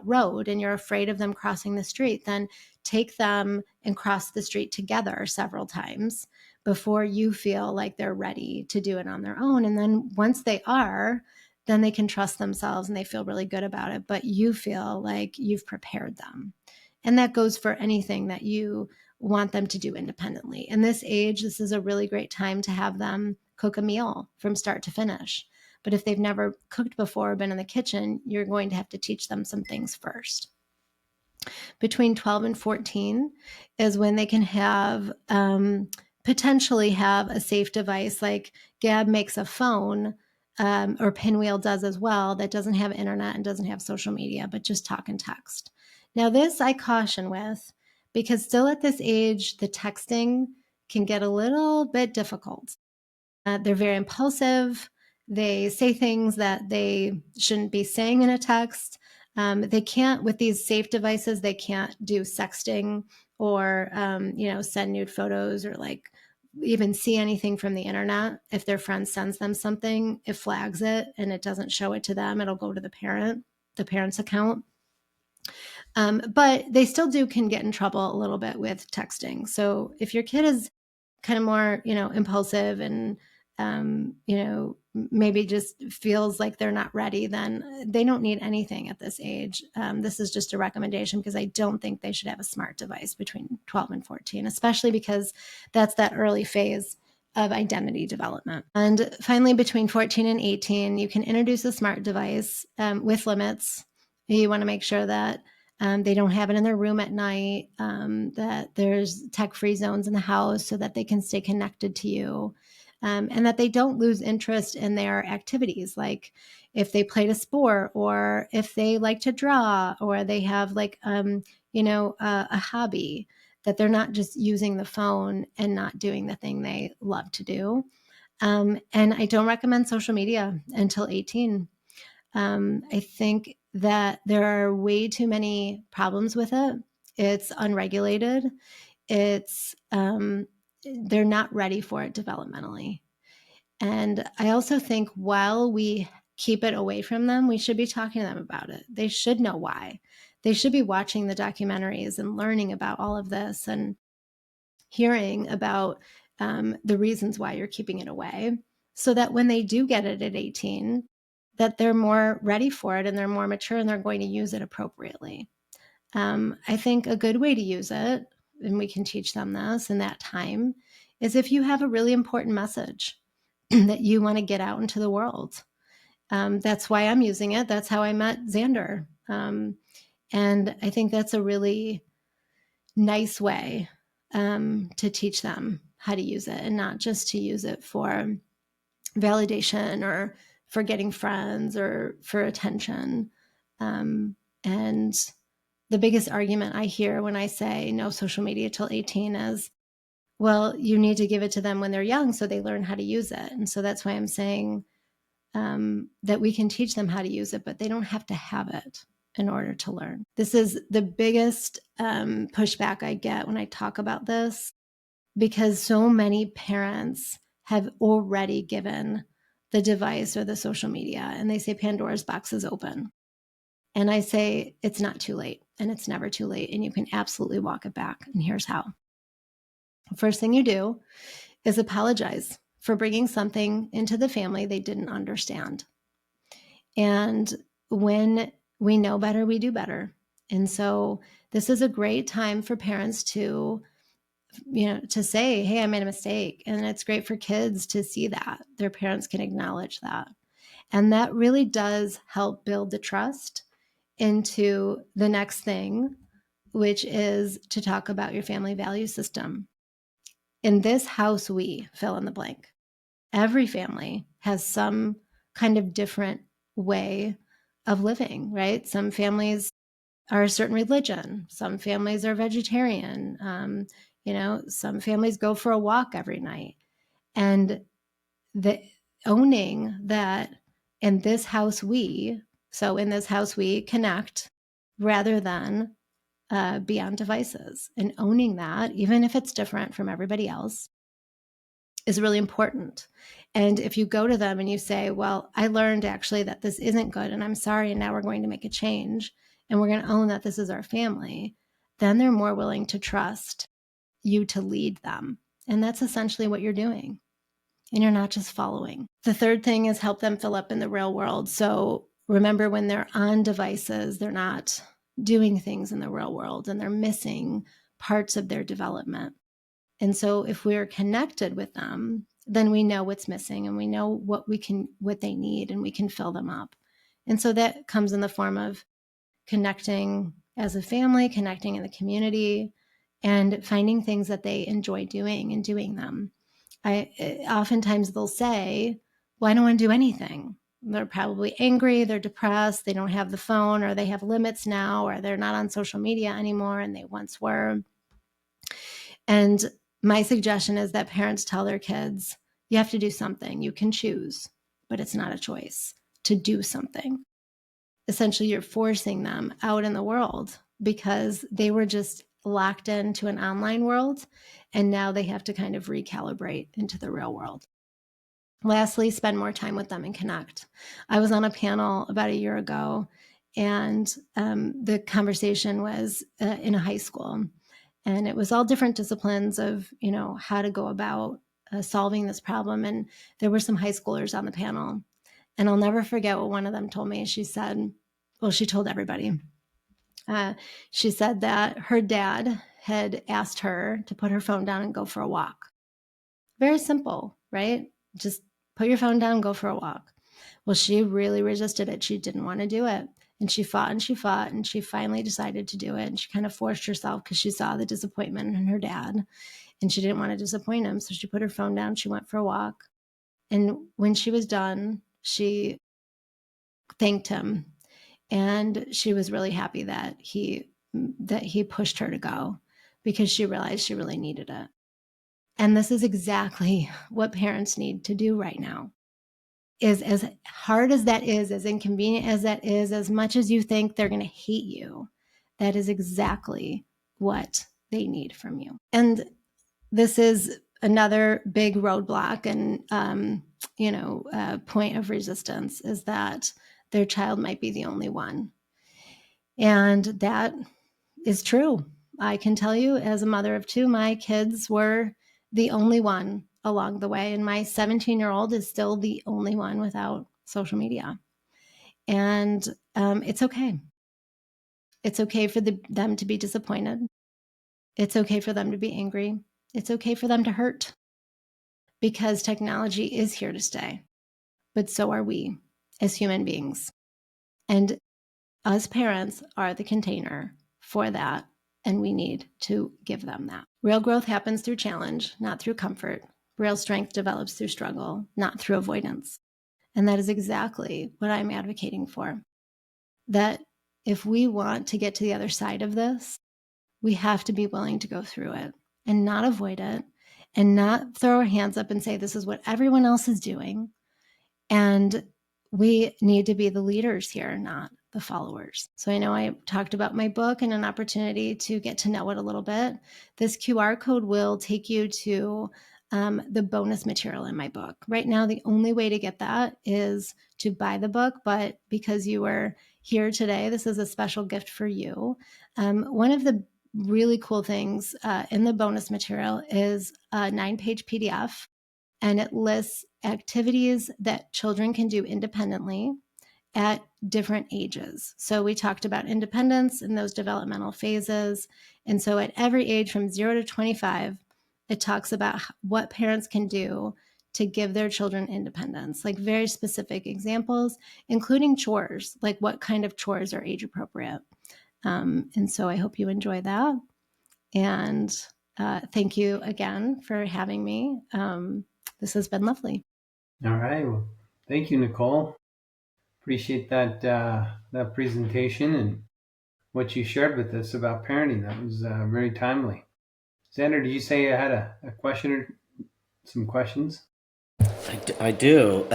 road and you're afraid of them crossing the street, then take them and cross the street together several times before you feel like they're ready to do it on their own. And then once they are, then they can trust themselves and they feel really good about it, but you feel like you've prepared them. And that goes for anything that you want them to do independently. In this age, this is a really great time to have them cook a meal from start to finish. But if they've never cooked before or been in the kitchen, you're going to have to teach them some things first. Between 12 and 14 is when they can have potentially have a safe device like Gab makes a phone, or Pinwheel does as well, that doesn't have internet and doesn't have social media, but just talk and text. Now this I caution with because still at this age, the texting can get a little bit difficult. They're very impulsive. They say things that they shouldn't be saying in a text. They can't, with these safe devices, they can't do sexting or, send nude photos or like even see anything from the internet. If their friend sends them something, it flags it and it doesn't show it to them. It'll go to the parent's account. But they still can get in trouble a little bit with texting. So if your kid is kind of more, impulsive and, maybe just feels like they're not ready, then they don't need anything at this age. This is just a recommendation because I don't think they should have a smart device between 12 and 14, especially because that's that early phase of identity development. And finally, between 14 and 18, you can introduce a smart device with limits. You want to make sure that they don't have it in their room at night, that there's tech-free zones in the house so that they can stay connected to you, and that they don't lose interest in their activities. Like if they played a sport or if they like to draw or they have like, a hobby, that they're not just using the phone and not doing the thing they love to do. And I don't recommend social media until 18. I think that there are way too many problems with it. It's unregulated. It's they're not ready for it developmentally. And I also think while we keep it away from them, we should be talking to them about it. They should know why. They should be watching the documentaries and learning about all of this and hearing about the reasons why you're keeping it away so that when they do get it at 18, that they're more ready for it and they're more mature and they're going to use it appropriately. I think a good way to use it, and we can teach them this in that time, is if you have a really important message that you want to get out into the world. That's why I'm using it. That's how I met Xander. And I think that's a really nice way to teach them how to use it and not just to use it for validation or for getting friends or for attention. And the biggest argument I hear when I say no social media till 18 is, well, you need to give it to them when they're young so they learn how to use it. And so that's why I'm saying that we can teach them how to use it, but they don't have to have it in order to learn. This is the biggest pushback I get when I talk about this, because so many parents have already given the device or the social media and they say Pandora's box is open. And I say it's not too late and it's never too late and you can absolutely walk it back. And here's how. First thing you do is apologize for bringing something into the family they didn't understand. And when we know better, we do better. And so this is a great time for parents to say, hey, I made a mistake. And it's great for kids to see that their parents can acknowledge that. And that really does help build the trust into the next thing, which is to talk about your family value system. In this house, we fill in the blank. Every family has some kind of different way of living, right? Some families are a certain religion. Some families are vegetarian. Some families go for a walk every night. And owning that in this house, we So in this house, we connect rather than be on devices, and owning that, even if it's different from everybody else, is really important. And if you go to them and you say, well, I learned actually that this isn't good and I'm sorry, and now we're going to make a change and we're going to own that this is our family, then they're more willing to trust you to lead them. And that's essentially what you're doing. And you're not just following. The third thing is help them fill up in the real world. So remember, when they're on devices, they're not doing things in the real world and they're missing parts of their development. And so if we're connected with them, then we know what's missing and we know what they need, and we can fill them up. And so that comes in the form of connecting as a family, connecting in the community, and finding things that they enjoy doing and doing them. Oftentimes they'll say, well, I don't want to do anything. They're probably angry, they're depressed, they don't have the phone, or they have limits now, or they're not on social media anymore and they once were. And my suggestion is that parents tell their kids, you have to do something. You can choose, but it's not a choice to do something. Essentially, you're forcing them out in the world because they were just locked into an online world, and now they have to kind of recalibrate into the real world. Lastly, spend more time with them and connect. I was on a panel about a year ago, and the conversation was in a high school. And it was all different disciplines of, how to go about solving this problem. And there were some high schoolers on the panel. And I'll never forget what one of them told me. She said, well, she told everybody. She said that her dad had asked her to put her phone down and go for a walk. Very simple, right? Just put your phone down and go for a walk. Well, she really resisted it. She didn't want to do it. And she fought and she fought, and she finally decided to do it. And she kind of forced herself because she saw the disappointment in her dad and she didn't want to disappoint him. So she put her phone down. She went for a walk. And when she was done, she thanked him. And she was really happy that he pushed her to go, because she realized she really needed it. And this is exactly what parents need to do right now. Is as hard as that is, as inconvenient as that is, as much as you think they're going to hate you, that is exactly what they need from you. And this is another big roadblock and, point of resistance, is that their child might be the only one. And that is true. I can tell you, as a mother of two, my kids were the only one along the way. And my 17-year-old is still the only one without social media. And it's okay. It's okay for them to be disappointed. It's okay for them to be angry. It's okay for them to hurt, because technology is here to stay. But so are we as human beings. And us parents are the container for that. And we need to give them that. Real growth happens through challenge, not through comfort. Real strength develops through struggle, not through avoidance. And that is exactly what I'm advocating for. That if we want to get to the other side of this, we have to be willing to go through it and not avoid it, and not throw our hands up and say, this is what everyone else is doing. And we need to be the leaders here, not the followers. So I know I talked about my book and an opportunity to get to know it a little bit. This QR code will take you to the bonus material in my book. Right now, the only way to get that is to buy the book. But because you were here today, this is a special gift for you. One of the really cool things in the bonus material is a 9-page PDF. And it lists activities that children can do independently at different ages. So we talked about independence in those developmental phases. And so at every age from 0 to 25, it talks about what parents can do to give their children independence, like very specific examples, including chores, like what kind of chores are age appropriate. And so I hope you enjoy that. And thank you again for having me. This has been lovely. All right. Well, thank you, Nicole. Appreciate that presentation and what you shared with us about parenting. That was very timely. Xander, did you say you had a question or some questions? I do.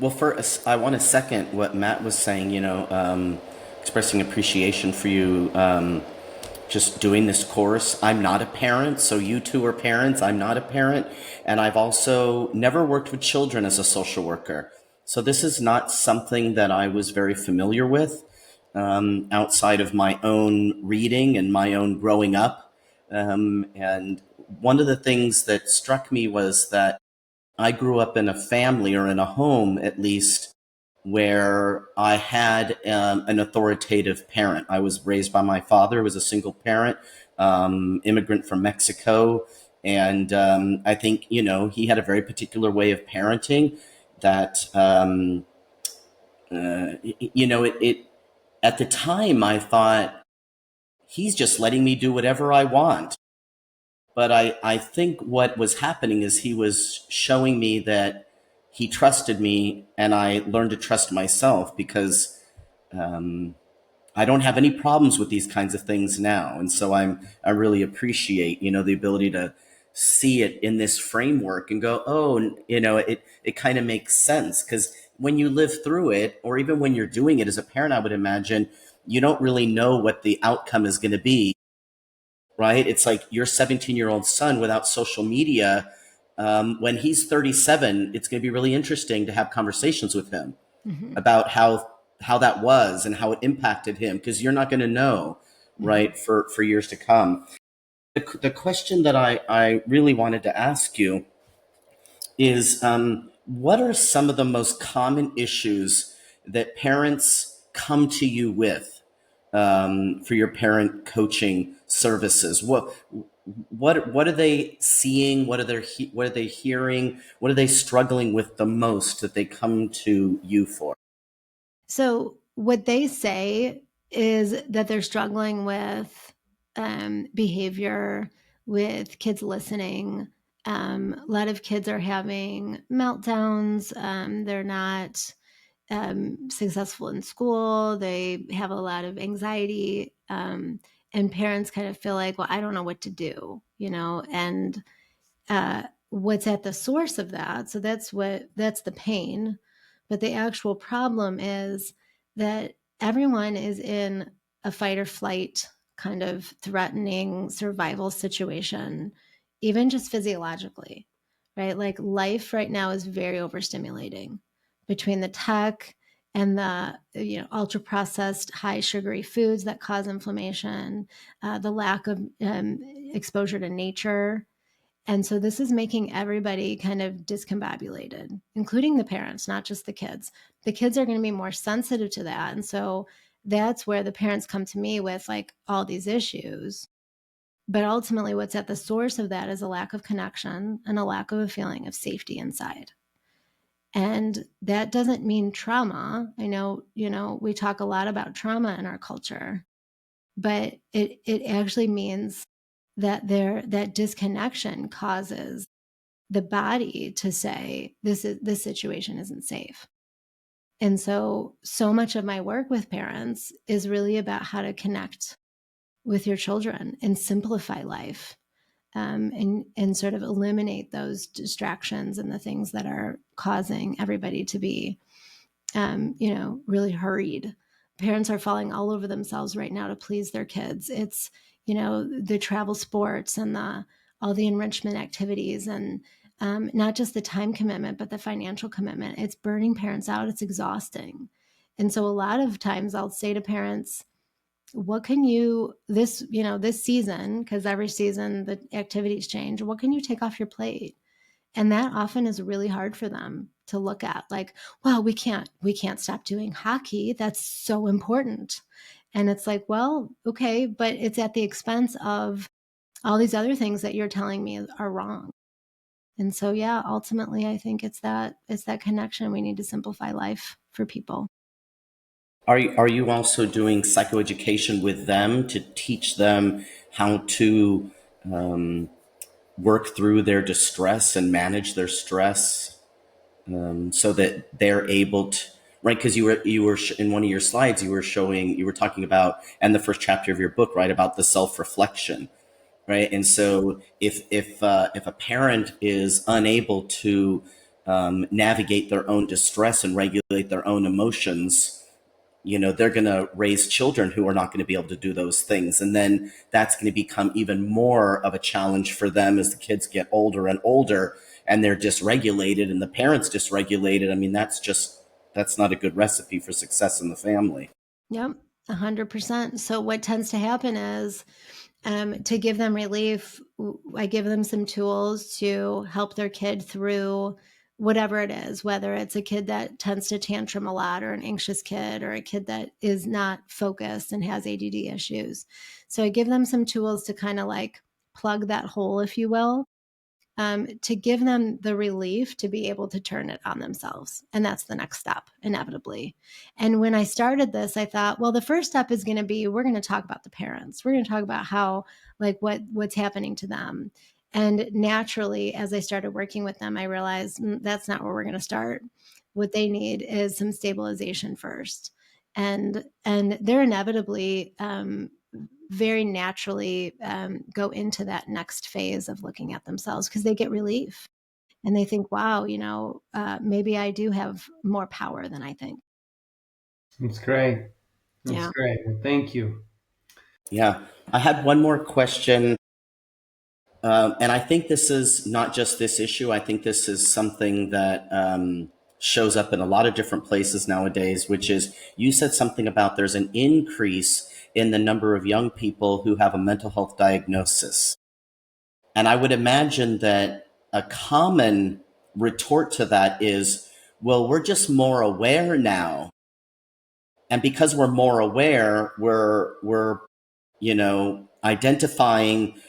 Well, first, I want to second what Matt was saying, expressing appreciation for you just doing this course. I'm not a parent, so you two are parents. I'm not a parent. And I've also never worked with children as a social worker. So this is not something that I was very familiar with outside of my own reading and my own growing up. And one of the things that struck me was that I grew up in a family, or in a home at least, where I had an authoritative parent. I was raised by my father, who was a single parent, immigrant from Mexico. And I think, he had a very particular way of parenting that, it at the time I thought, he's just letting me do whatever I want. But I think what was happening is he was showing me that he trusted me, and I learned to trust myself, because I don't have any problems with these kinds of things now. And so I really appreciate, the ability to see it in this framework and go, oh, it kind of makes sense. Because when you live through it, or even when you're doing it as a parent, I would imagine you don't really know what the outcome is going to be. Right? It's like your 17-year-old son without social media. When he's 37, it's going to be really interesting to have conversations with him about how that was and how it impacted him, because you're not going to know, right, for years to come. The question that I really wanted to ask you is, what are some of the most common issues that parents come to you with for your parent coaching services? What are they seeing? What are they hearing? What are they struggling with the most that they come to you for? So what they say is that they're struggling with behavior, with kids listening. A lot of kids are having meltdowns. They're not successful in school. They have a lot of anxiety. And parents kind of feel like, well, I don't know what to do, and what's at the source of that. So that's the pain. But the actual problem is that everyone is in a fight or flight kind of threatening survival situation, even just physiologically, right? Like life right now is very overstimulating between the tech and the ultra processed high sugary foods that cause inflammation, the lack of exposure to nature. And so this is making everybody kind of discombobulated, including the parents, not just the kids. The kids are going to be more sensitive to that. And so that's where the parents come to me with like all these issues. But ultimately, what's at the source of that is a lack of connection and a lack of a feeling of safety inside. And that doesn't mean trauma. I know, we talk a lot about trauma in our culture, but it actually means that that disconnection causes the body to say this situation isn't safe. And so much of my work with parents is really about how to connect with your children and simplify life, and sort of eliminate those distractions and the things that are causing everybody to be really hurried. Parents are falling all over themselves right now to please their kids. It's, the travel sports and all the enrichment activities, and not just the time commitment, but the financial commitment. It's burning parents out. It's exhausting. And so a lot of times I'll say to parents, what can you, this season, because every season the activities change, what can you take off your plate? And that often is really hard for them to look at, like, well, we can't stop doing hockey. That's so important. And it's like, well, okay, but it's at the expense of all these other things that you're telling me are wrong. And so, yeah, ultimately, I think it's that connection. We need to simplify life for people. Are you also doing psychoeducation with them to teach them how to work through their distress and manage their stress, so that they're able to, right? Because you were in one of your slides, you were talking about, and the first chapter of your book, right, about the self-reflection, right? And so if a parent is unable to navigate their own distress and regulate their own emotions, they're going to raise children who are not going to be able to do those things. And then that's going to become even more of a challenge for them as the kids get older and older and they're dysregulated and the parents dysregulated. I mean, that's not a good recipe for success in the family. Yep, 100%. So what tends to happen is, to give them relief, I give them some tools to help their kid through whatever it is, whether it's a kid that tends to tantrum a lot or an anxious kid or a kid that is not focused and has ADD issues. So I give them some tools to kind of like plug that hole, if you will, to give them the relief to be able to turn it on themselves. And that's the next step, inevitably. And when I started this, I thought, well, the first step is going to be, we're going to talk about the parents. We're going to talk about how, like, what's happening to them. And naturally, as I started working with them, I realized that's not where we're going to start. What they need is some stabilization first. And they're inevitably very naturally go into that next phase of looking at themselves because they get relief and they think, wow, maybe I do have more power than I think. That's great. That's great. Well, thank you. Yeah. I had one more question. And I think this is not just this issue. I think this is something that shows up in a lot of different places nowadays, which is you said something about there's an increase in the number of young people who have a mental health diagnosis. And I would imagine that a common retort to that is, well, we're just more aware now. And because we're more aware, we're identifying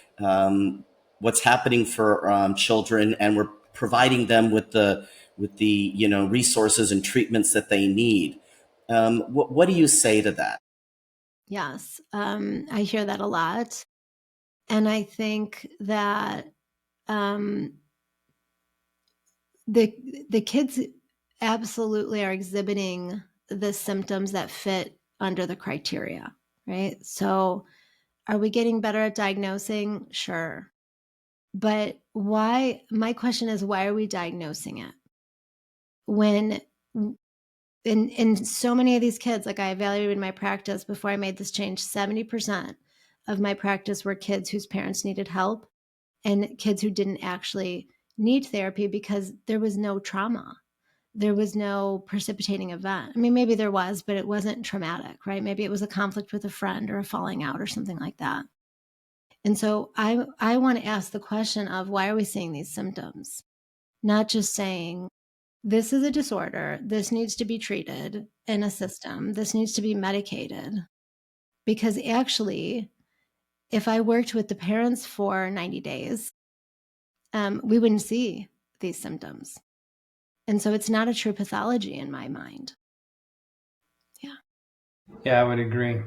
what's happening for children, and we're providing them with the resources and treatments that they need. What do you say to that? Yes, I hear that a lot, and I think that the kids absolutely are exhibiting the symptoms that fit under the criteria, right? So, are we getting better at diagnosing? Sure. But why? My question is, why are we diagnosing it? When in so many of these kids, like I evaluated my practice before I made this change, 70% of my practice were kids whose parents needed help and kids who didn't actually need therapy because there was no trauma. There was no precipitating event. I mean, maybe there was, but it wasn't traumatic, right? Maybe it was a conflict with a friend or a falling out or something like that. And so I want to ask the question of, why are we seeing these symptoms? Not just saying, this is a disorder, this needs to be treated in a system, this needs to be medicated. Because actually, if I worked with the parents for 90 days, we wouldn't see these symptoms. And so it's not a true pathology in my mind. Yeah. Yeah, I would agree.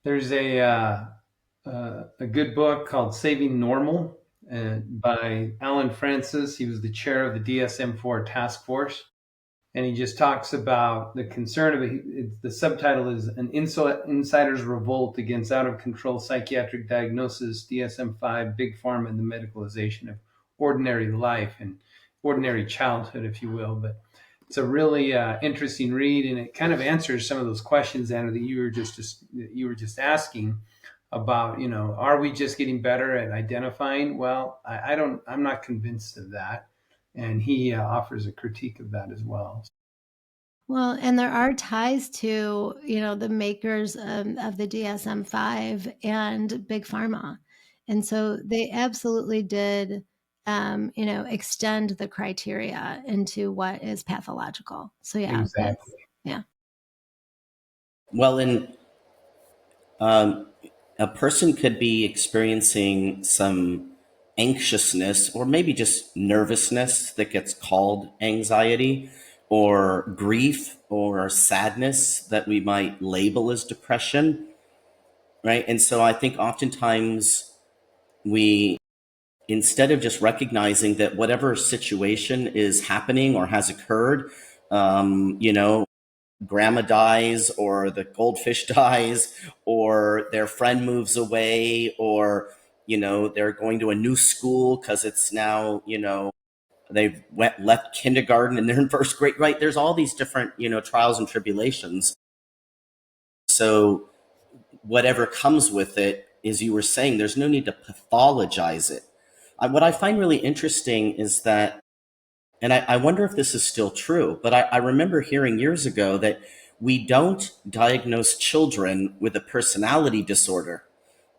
There's a good book called Saving Normal by Alan Francis. He was the chair of the DSM-4 task force. And he just talks about the concern of it. The subtitle is An Insider's Revolt Against Out of Control Psychiatric Diagnosis, DSM-5, Big Pharma, and the Medicalization of Ordinary Life and Ordinary Childhood, if you will. But it's a really interesting read, and it kind of answers some of those questions, Anna, that you were just asking about. Are we just getting better at identifying? Well, I'm not convinced of that, and he offers a critique of that as well. Well, and there are ties to, the makers of the DSM-5 and Big Pharma. And so they absolutely did, extend the criteria into what is pathological. So yeah, Exactly. Yeah. Well, a person could be experiencing some anxiousness or maybe just nervousness that gets called anxiety, or grief or sadness that we might label as depression, right? And so I think oftentimes we, instead of just recognizing that whatever situation is happening or has occurred, grandma dies or the goldfish dies or their friend moves away, or they're going to a new school because it's now they've left kindergarten and they're in first grade, right? There's all these different, trials and tribulations. So whatever comes with it, as you were saying, there's no need to pathologize it. What I find really interesting is that, and I wonder if this is still true, but I remember hearing years ago that we don't diagnose children with a personality disorder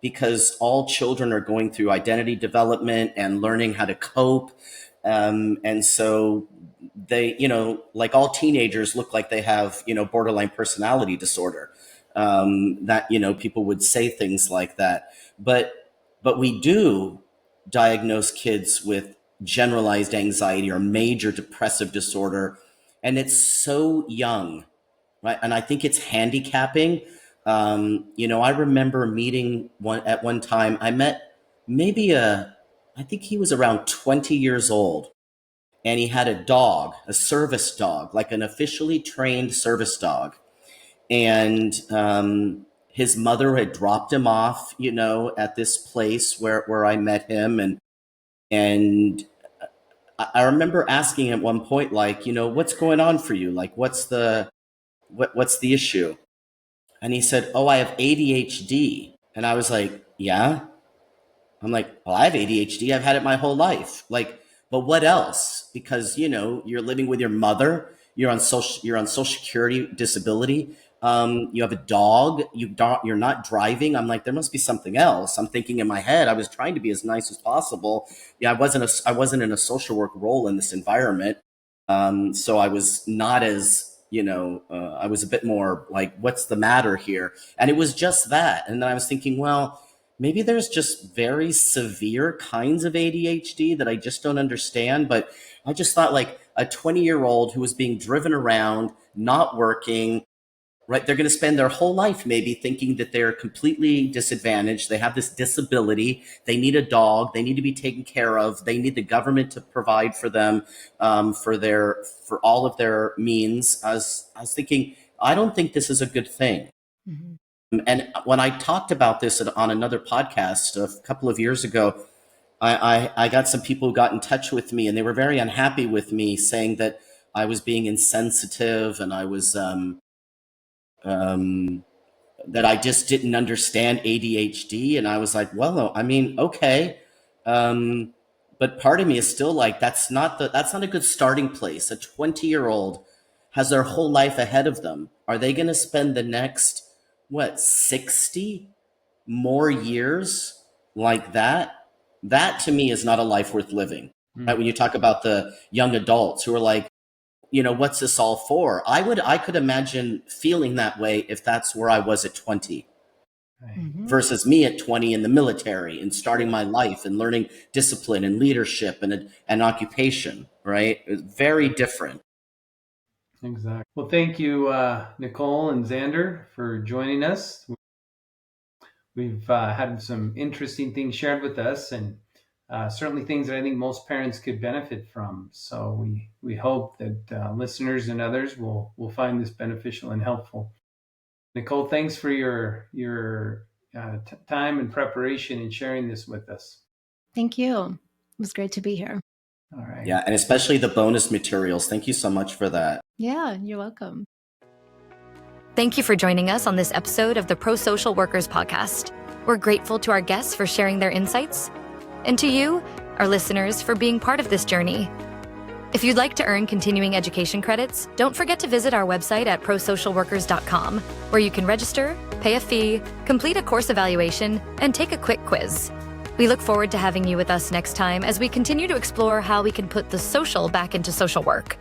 because all children are going through identity development and learning how to cope. And so they, like all teenagers look like they have, borderline personality disorder. That, people would say things like that. But we do diagnose kids with generalized anxiety or major depressive disorder. And it's so young, right? And I think it's handicapping. I remember meeting at one time, I met I think he was around 20 years old, and he had a dog, a service dog, like an officially trained service dog. And his mother had dropped him off, at this place where I met him. And I remember asking at one point, like, what's going on for you? Like, what's the issue? And he said, oh, I have ADHD. And I was like, yeah. I'm like, well, I have ADHD. I've had it my whole life. Like, but what else? Because, you're living with your mother. You're on social security disability. You have a dog. You're not driving. I'm like, there must be something else. I'm thinking in my head. I was trying to be as nice as possible. Yeah, I wasn't in a social work role in this environment. So I was not as, I was a bit more like, what's the matter here? And it was just that. And then I was thinking, well, maybe there's just very severe kinds of ADHD that I just don't understand. But I just thought, like, a 20-year-old who was being driven around, not working, right? They're going to spend their whole life maybe thinking that they're completely disadvantaged. They have this disability. They need a dog. They need to be taken care of. They need the government to provide for them, for all of their means. I was thinking, I don't think this is a good thing. Mm-hmm. And when I talked about this on another podcast a couple of years ago, I got some people who got in touch with me, and they were very unhappy with me, saying that I was being insensitive and I was that I just didn't understand ADHD. And I was like, well, I mean, okay. But part of me is still like, that's not a good starting place. A 20-year-old has their whole life ahead of them. Are they going to spend the next, 60 more years like that? That to me is not a life worth living. Right? When you talk about the young adults who are like, what's this all for? I could imagine feeling that way if that's where I was at 20. Mm-hmm. Versus me at 20 in the military and starting my life and learning discipline and leadership and occupation, right? It's very different. Exactly. Well, thank you, Nicole and Xander, for joining us. We've had some interesting things shared with us, and certainly things that I think most parents could benefit from. So we hope that listeners and others will find this beneficial and helpful. Nicole, thanks for your time and preparation in sharing this with us. Thank you. It was great to be here. All right. Yeah, and especially the bonus materials. Thank you so much for that. Yeah, you're welcome. Thank you for joining us on this episode of the Pro-Social Workers Podcast. We're grateful to our guests for sharing their insights, and to you, our listeners, for being part of this journey. If you'd like to earn continuing education credits, don't forget to visit our website at prosocialworkers.com, where you can register, pay a fee, complete a course evaluation, and take a quick quiz. We look forward to having you with us next time as we continue to explore how we can put the social back into social work.